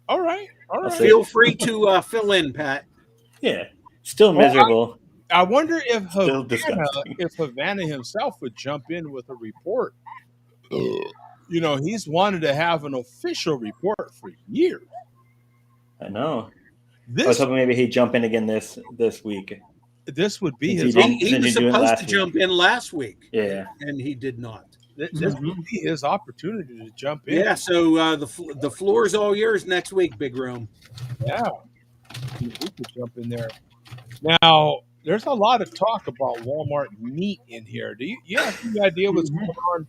all right, all I'll right. say- Feel free to fill in, Pat. Yeah. Still Oh, miserable. I wonder if Still disgusting. Havana himself would jump in with a report. You know, he's wanted to have an official report for years. I know. I was This hoping maybe he'd jump in again this week. this would be Since his he didn't- He Since was you do it supposed last to week. jump in last week, Yeah. and he did not. this would be his opportunity to jump in. Yeah, so the floor is all yours next week, Big Room. Yeah, we could jump in there. Now, there's a lot of talk about Walmart meat in here. Do you have any idea what's going on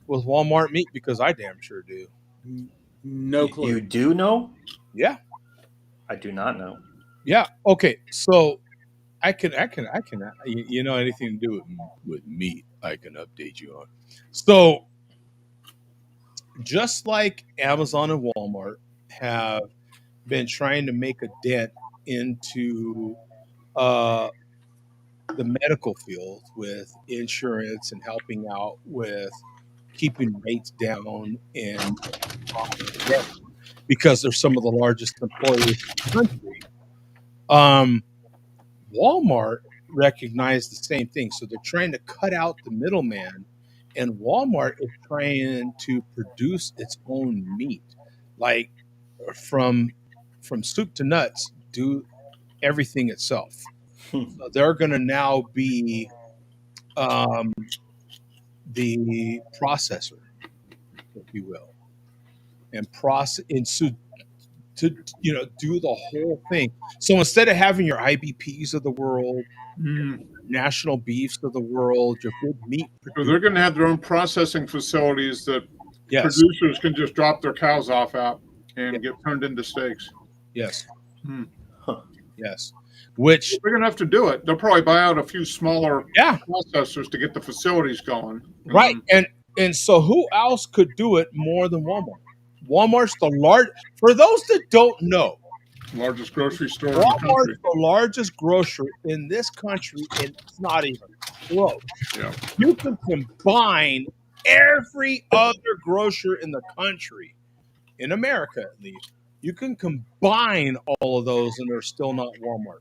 with Walmart meat? Because I damn sure do. No clue. You do know? Yeah, I do not know. yeah. Okay, so I can. You know, anything to do with meat, I can update you on. So, just like Amazon and Walmart have been trying to make a dent into the medical field with insurance and helping out with keeping rates down and because they're some of the largest employers in the country. Walmart recognized the same thing, so they're trying to cut out the middleman, and Walmart is trying to produce its own meat, like from soup to nuts, do everything itself. So they're going to now be the processor, if you will, and to do the whole thing. So instead of having your IBPs of the world, national beefs of the world, your big meat So they're going to have their own processing facilities that yes, producers can just drop their cows off at and get turned into steaks. yes, Hmm. yes. Which They're going to have to do it. They'll probably buy out a few smaller yeah, processors to get the facilities going. right. And so who else could do it more than Walmart? Walmart's the large. For those that don't know, Largest grocery store in the Walmart's country. the largest grocer in this country, and it's not even close. Yeah. You can combine every other grocer in the country, in America at least. You can combine all of those, and they're still not Walmart.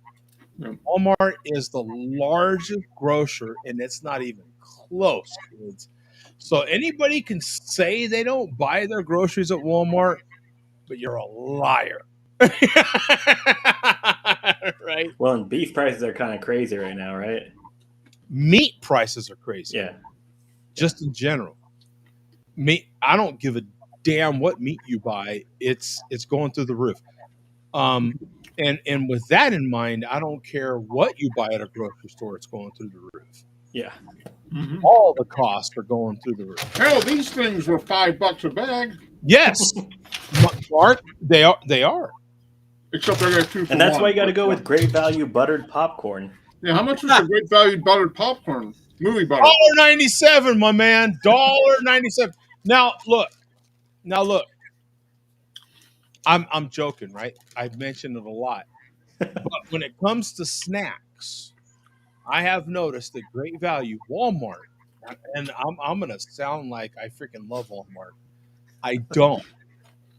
Yeah. Walmart is the largest grocer, and it's not even close, kids. So anybody can say they don't buy their groceries at Walmart, but you're a liar. Right? Well, and beef prices are kind of crazy right now, right? Meat prices are crazy. Yeah. Just in general. Meat, I don't give a damn what meat you buy. It's going through the roof. And with that in mind, I don't care what you buy at a grocery store, it's going through the roof. Yeah. All the costs are going through the roof. Hell, these things were $5 a bag. Yes, Mark, they are. Except I got 2 for And that's one. why you got to go with great value buttered popcorn. Yeah, how much was the great value buttered popcorn? Movie butter. $1.97, my man. $1.97. Now look. I'm joking, right? I've mentioned it a lot. But when it comes to snacks, I have noticed that Great Value, Walmart, and I'm gonna sound like I freaking love Walmart. I don't.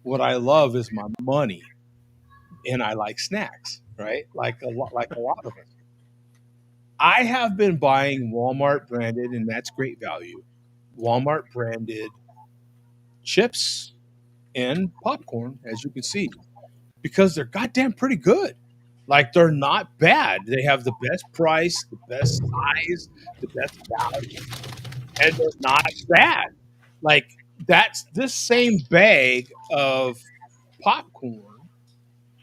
What I love is my money, and I like snacks, right? Like a lot of us. I have been buying Walmart branded, and that's Great Value. Walmart branded chips and popcorn, as you can see, because they're goddamn pretty good. Like they're not bad. They have the best price, the best size, the best value, and they're not bad. Like that's this same bag of popcorn,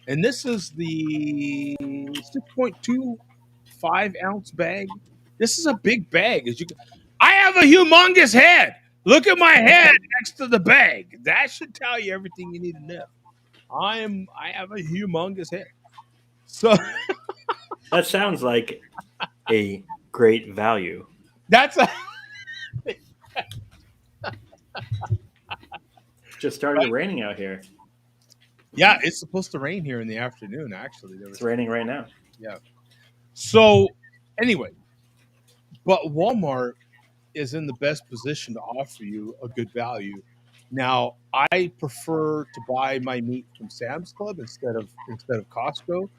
and this is the 6.25 ounce bag. This is a big bag. I have a humongous head. Look at my head next to the bag. That should tell you everything you need to know. I have a humongous head. So That sounds like a great value. that's a Just started raining out here. yeah. It's supposed to rain here in the afternoon. Actually, It's raining right now. yeah. So anyway, but Walmart is in the best position to offer you a good value. Now, I prefer to buy my meat from Sam's Club instead of Costco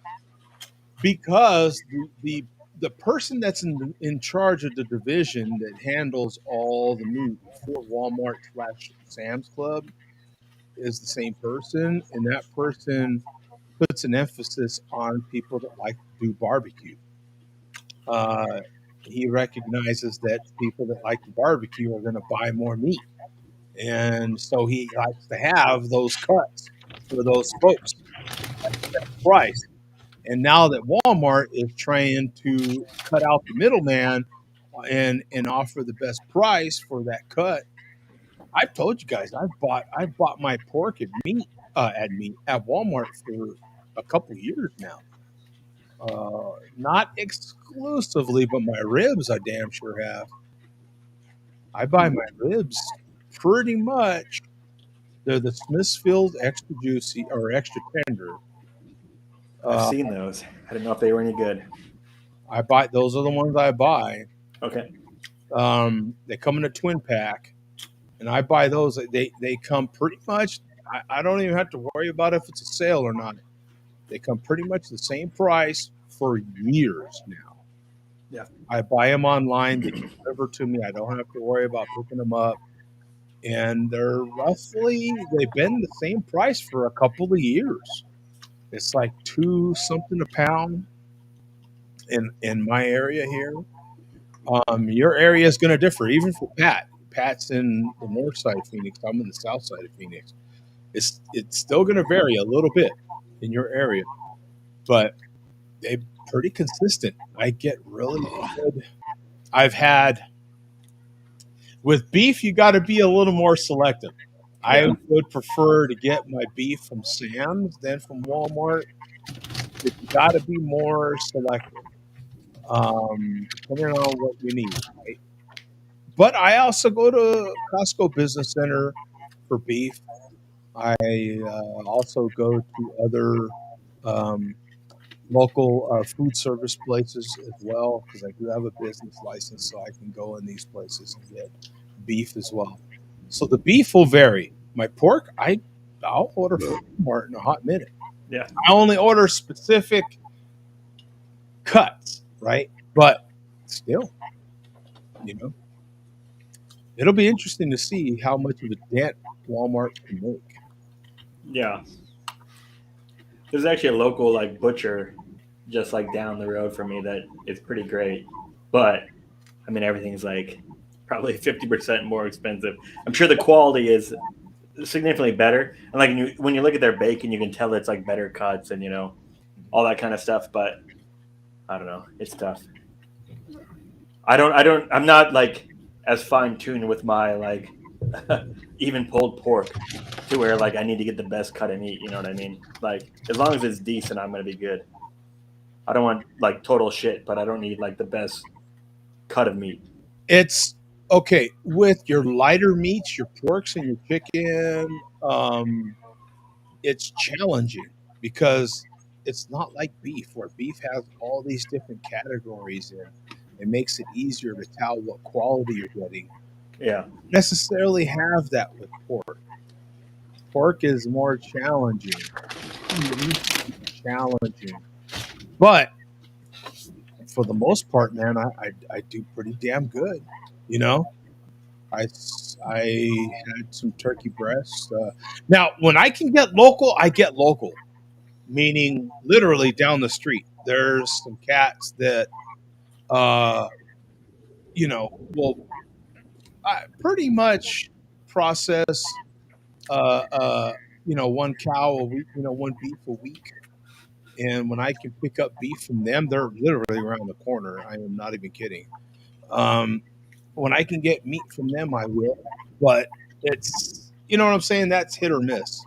because the person that's in charge of the division that handles all the meat for Walmart slash Sam's Club is the same person, and that person puts an emphasis on people that like to do barbecue. Uh, he recognizes that people that like to barbecue are going to buy more meat, and so he likes to have those cuts for those folks at that price. And now that Walmart is trying to cut out the middleman and offer the best price for that cut, I've told you guys I've bought my pork and meat at Walmart for a couple of years now. Not exclusively, but my ribs I damn sure have. I buy my ribs pretty much. They're the Smithfield extra juicy or extra tender. I've Uh, seen those. I didn't know if they were any good. I buy those are the ones I buy. Okay. They come in a twin pack, and I buy those. They come pretty much. I don't even have to worry about if it's a sale or not. They come pretty much the same price for years now. Yeah. I buy them online. They deliver to me. I don't have to worry about picking them up. And they've been the same price for a couple of years. It's like two something a pound in my area here. Your area is going to differ, even for Pat. Pat's in the north side of Phoenix. I'm in the south side of Phoenix. It's still going to vary a little bit in your area, but they're pretty consistent. I get really good. I've had with beef, you got to be a little more selective. I would prefer to get my beef from Sam's than from Walmart. But you got to be more selective, depending on what you need. Right? But I also go to Costco Business Center for beef. I also go to other um, local food service places as well because I do have a business license, so I can go in these places and get beef as well. So the beef will vary. My pork, I'll order from Walmart in a hot minute. Yeah. I only order specific cuts, right? But still, you know, it'll be interesting to see how much of a dent Walmart can make. Yeah. There's actually a local like butcher just like down the road from me that is pretty great. But I mean everything's like probably 50% more expensive. I'm sure the quality is significantly better. And like when you look at their bacon, you can tell it's like better cuts and all that kind of stuff. But I don't know, it's tough. I'm not like as fine tuned with my like even pulled pork to where like I need to get the best cut of meat. You know what I mean? Like as long as it's decent, I'm gonna be good. I don't want like total shit, but I don't need like the best cut of meat. It's okay with your lighter meats, your porks and your chicken. It's challenging because it's not like beef, where beef has all these different categories and it makes it easier to tell what quality you're getting. Yeah. Necessarily have that with pork. Pork is more challenging. Challenging. But for the most part, man, I do pretty damn good. You know, I had some turkey breasts. Now, when I can get local, I get local, meaning literally down the street. There's some cats that, uh, will pretty much process, one cow a week, one beef a week. And when I can pick up beef from them, they're literally around the corner. I am not even kidding. Um, when I can get meat from them, I will. But it's, you know what I'm saying? That's hit or miss.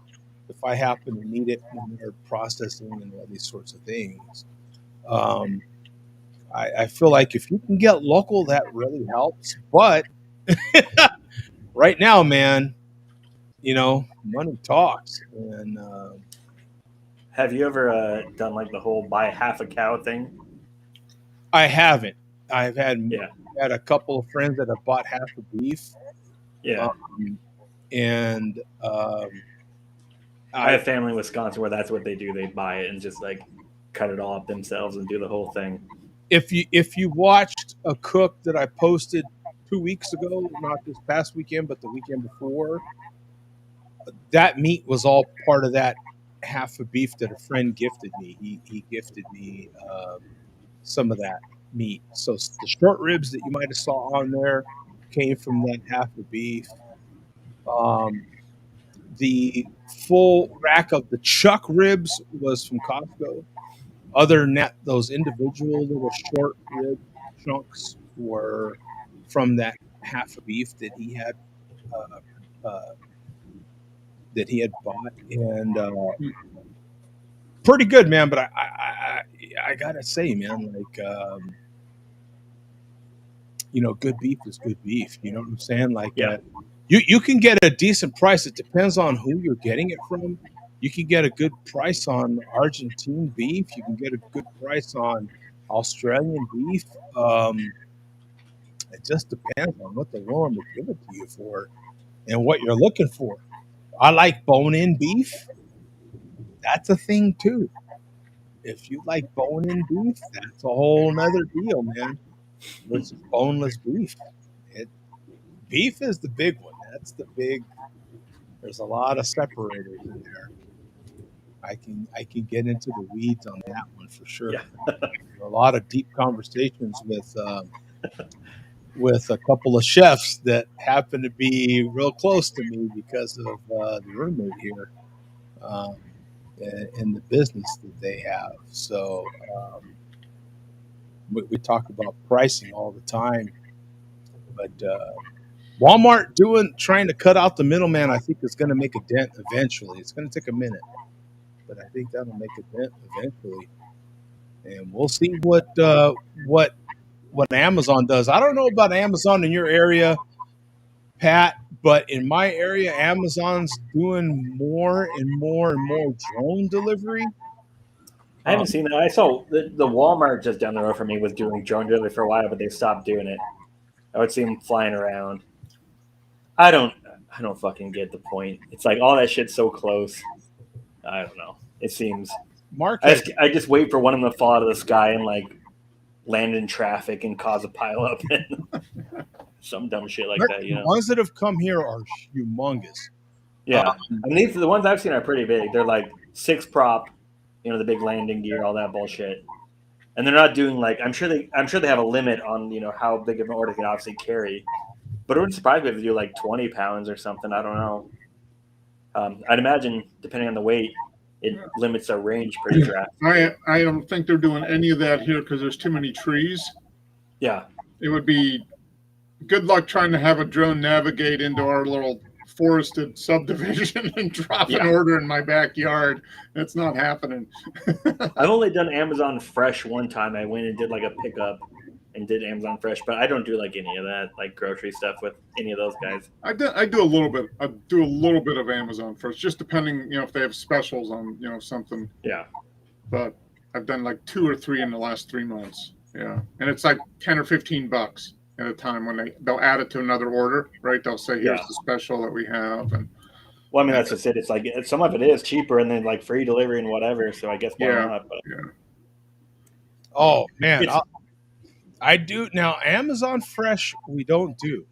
If I happen to need it when they're processing and all these sorts of things, um, I feel like if you can get local, that really helps. But right now, man, money talks, and Have you ever done like the whole buy half a cow thing? I haven't. I've had Yeah. had a couple of friends that have bought half a beef, Yeah. and I have family in Wisconsin where that's what they do. They buy it and just like cut it all up themselves and do the whole thing. if you watched a cook that I posted 2 weeks ago, not this past weekend, but the weekend before, that meat was all part of that half of beef that a friend gifted me. He gifted me some of that meat. So the short ribs that you might have saw on there came from that half of beef. The full rack of the chuck ribs was from Costco. Other than that, those individual little short rib chunks were from that half of beef that he had bought, and pretty good, man. But I gotta say, man, like good beef is good beef. You know what I'm saying? Like, Yeah. you can get a decent price. It depends on who you're getting it from. You can get a good price on Argentine beef. You can get a good price on Australian beef. It just depends on what they're willing to give it to you for and what you're looking for. I like bone-in beef. That's a thing too. If you like bone-in beef, that's a whole nother deal, man. Versus boneless beef. Beef is the big one. That's the big. There's a lot of separators in there. I can get into the weeds on that one for sure. Yeah. A lot of deep conversations with a couple of chefs that happen to be real close to me because of the roommate here in the business that they have. So we talk about pricing all the time, but Walmart trying to cut out the middleman, I think is going to make a dent eventually. It's going to take a minute, but I think that'll make a dent eventually, and we'll see what Amazon does. I don't know about Amazon in your area, Pat, but in my area, Amazon's doing more and more and more drone delivery. I haven't seen that. I saw the Walmart just down the road from me was doing drone delivery for a while, but they stopped doing it. I would see them flying around. I don't fucking get the point. It's like all that shit's so close. I don't know. It seems. Mark, I just wait for one of them to fall out of the sky and like land in traffic and cause a pileup and some dumb shit like that. You know, the ones that have come here are humongous. Yeah, I mean the ones I've seen are pretty big. They're like 6 prop, the big landing gear, all that bullshit. And they're not doing like I'm sure they have a limit on how big of an order they can obviously carry. But it wouldn't surprise me if they do like 20 pounds or something. I don't know. I'd imagine, depending on the weight, it limits their range pretty drastically. I don't think they're doing any of that here because there's too many trees. Yeah. It would be good luck trying to have a drone navigate into our little forested subdivision and drop an order in my backyard. That's not happening. I've only done Amazon Fresh one time. I went and did like a pickup and did Amazon Fresh, but I don't do like any of that, like grocery stuff with any of those guys. I do a little bit. I do a little bit of Amazon Fresh, just depending, if they have specials on, something. Yeah. But I've done like 2 or 3 in the last 3 months. Yeah, and it's like $10 or $15 at a time when they'll add it to another order, right? They'll say, here's the special that we have. And well, I mean, that's just it. It's like some of it is cheaper and then like free delivery and whatever. So I guess why not? But oh man, I do now. Amazon Fresh, we don't do.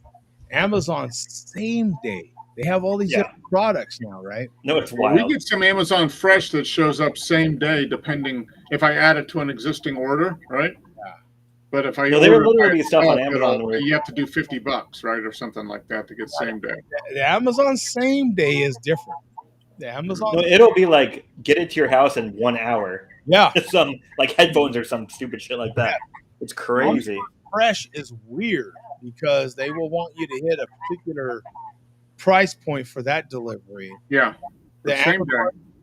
Amazon same day. They have all these different products now, right? No, it's wild. We get some Amazon Fresh that shows up same day, depending if I add it to an existing order, right? Yeah. But if I there will literally be stuff on Amazon where you have to do $50, right, or something like that to get same day. The Amazon same day is different. The Amazon, it'll be like get it to your house in 1 hour. Yeah, some like headphones or some stupid shit like that. It's crazy. Fresh is weird because they will want you to hit a particular price point for that delivery. Yeah, the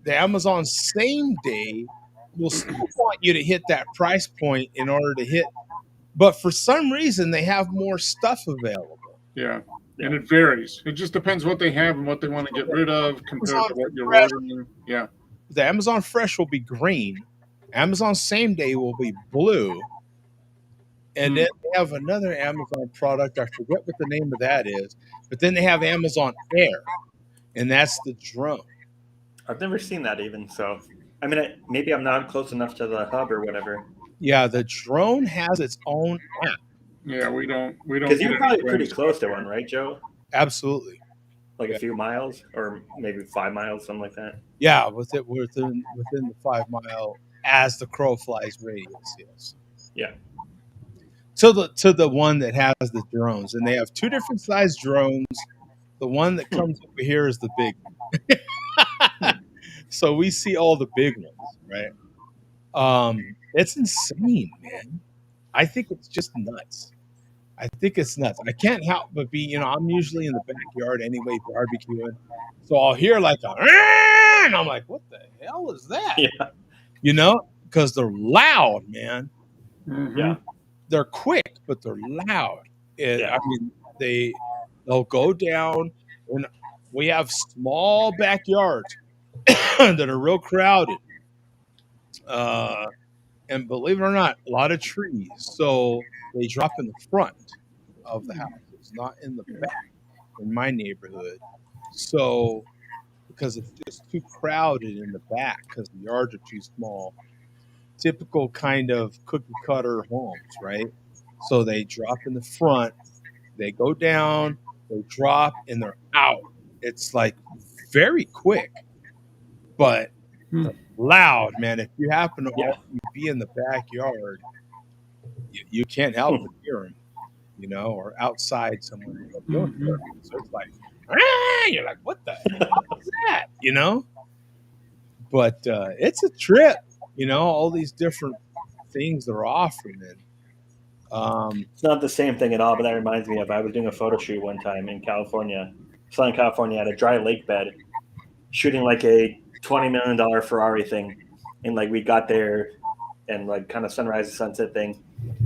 Amazon same day will still want you to hit that price point in order to hit, but for some reason they have more stuff available. Yeah, and it varies. It just depends what they have and what they want to get rid of compared to what you're ordering. Yeah, the Amazon Fresh will be green. Amazon same day will be blue. And then they have another Amazon product. I forget what the name of that is, but then they have Amazon Air, and that's the drone. I've never seen that even. So, I mean, maybe I'm not close enough to the hub or whatever. Yeah, the drone has its own app. Yeah, we don't Because get you're any probably pretty drones. close to one, right, Joe? Absolutely. Like Yeah. a few miles, or maybe 5 miles, something like that. Yeah, within the 5 mile as the crow flies radius. Yes. Yeah. To the one that has the drones, and they have two different size drones. The one that comes over here is the big one. So we see all the big ones, right? It's insane, man. I think it's just nuts. I think it's nuts. I can't help but be, I'm usually in the backyard anyway, barbecuing. So I'll hear like a, and I'm like, what the hell is that? Yeah. Because they're loud, man. Mhm. Yeah. They're quick, but they're loud. Yeah. I mean, they'll go down, and we have small backyards that are real crowded. And believe it or not, a lot of trees. So they drop in the front of the houses, not in the back in my neighborhood. So because it's just too crowded in the back because the yards are too small. Typical kind of cookie cutter homes, right? So they drop in the front, they go down, they drop, and they're out. It's like very quick, but loud, man. If you happen to be in the backyard, you can't help but hear them, or outside somewhere. You'll hear 'em. So it's like, you're like, what the hell is that? But it's a trip, all these different things they're offering. And It's not the same thing at all, but that reminds me of I was doing a photo shoot one time in California, Southern California, at a dry lake bed, shooting like a $20 million Ferrari thing. And like we got there and like kind of sunrise to sunset thing.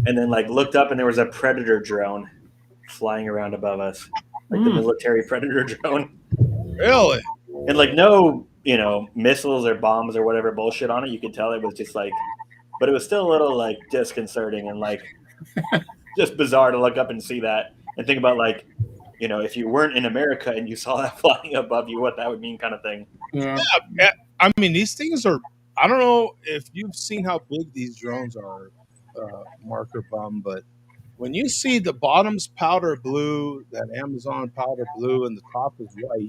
And then like looked up and there was a Predator drone flying around above us, like the military Predator drone. Really? And like no, missiles or bombs or whatever bullshit on it. You could tell it was just like, but it was still a little like disconcerting and like just bizarre to look up and see that and think about like, if you weren't in America and you saw that flying above you, what that would mean kind of thing. Yeah. I mean, these things are, I don't know if you've seen how big these drones are, Marker Bum, but when you see the bottom's powder blue, that Amazon powder blue, and the top is white,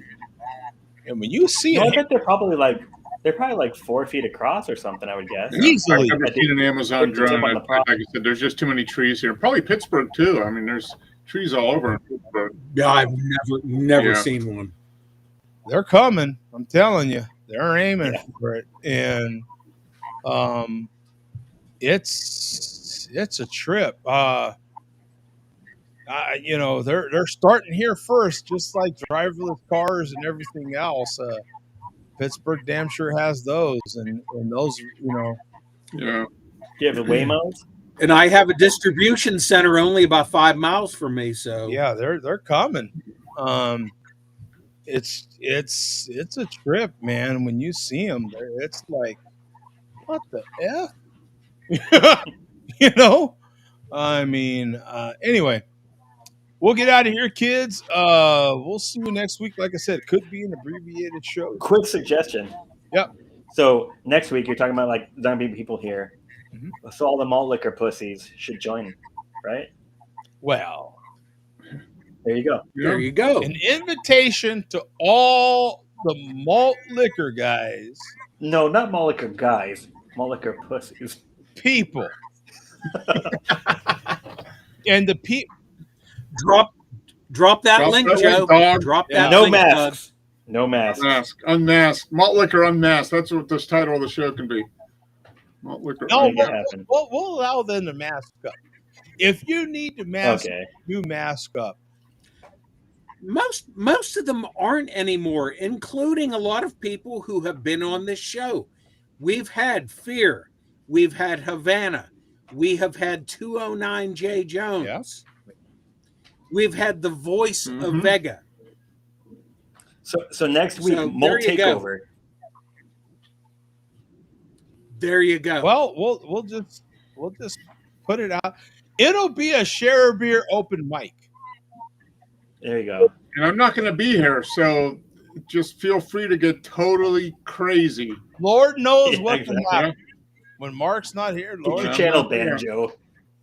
and when you see I it bet they're probably like 4 feet across or something, I would guess. easily, I've never seen an Amazon Put the tip drone. on the Like I said, there's just too many trees here. Probably Pittsburgh too. I mean, there's trees all over in Pittsburgh. Yeah, I've never Yeah. seen one. they're coming. I'm telling you, they're aiming for it, and it's a trip. They're starting here first, just like driverless cars and everything else. Pittsburgh damn sure has those, and those, Yeah. Do you have the Waymos? And I have a distribution center only about 5 miles from me. So yeah, they're coming. It's a trip, man. When you see them, it's like, what the f, I mean, anyway. We'll get out of here, kids. We'll see you next week. Like I said, it could be an abbreviated show. Quick suggestion. Yep. So next week you're talking about like zombie people here. Mhm. So all the malt liquor pussies should join, right? Well, There you go. there you go. an invitation to all the malt liquor guys, No, not malt liquor guys. Malt liquor pussies. people, and the people. Drop that Drop link, that Joe. link, dog. Drop Yeah. that No link, Doug. masks. No masks. Unmasked. Malt liquor unmasked. That's what this title of the show can be. Malt liquor. No, Make it happen. we'll allow them to mask up. If you need to mask, Okay. you mask up. Most of them aren't anymore, including a lot of people who have been on this show. We've had Fear, we've had Havana, we have had 209 J Jones, Yeah. we've had the voice of Mhm. Vega. So next week, So, malt there you go. takeover. There you go. Well, we'll just put it out. It'll be a share a beer open mic. There you go. And I'm not going to be here, so just feel free to get totally crazy. Lord knows Yeah, what exactly. can happen. When Mark's not here, Get Lord, your Yeah. channel Yeah. banned, Joe.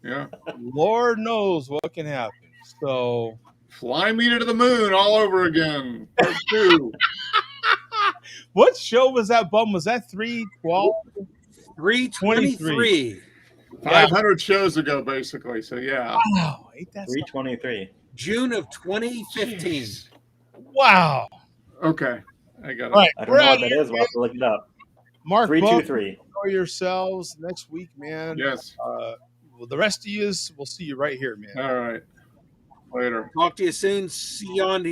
Yeah. Lord knows what can happen. So Fly me to the moon all over again. Part 2. what show was that, Bum? Was that 312? 323. 500 shows ago, basically. So, yeah. Wow. Ain't that something? 323. June of 2015. Jeez. Wow. Okay. I got it. All right. I We're don't know out what of that here. is. We'll have to look it up. Mark, Bum, 323. enjoy yourselves next week, man. Yes. Well, the rest of you, we'll see you right here, man. All right. Later. Talk to you soon. See you on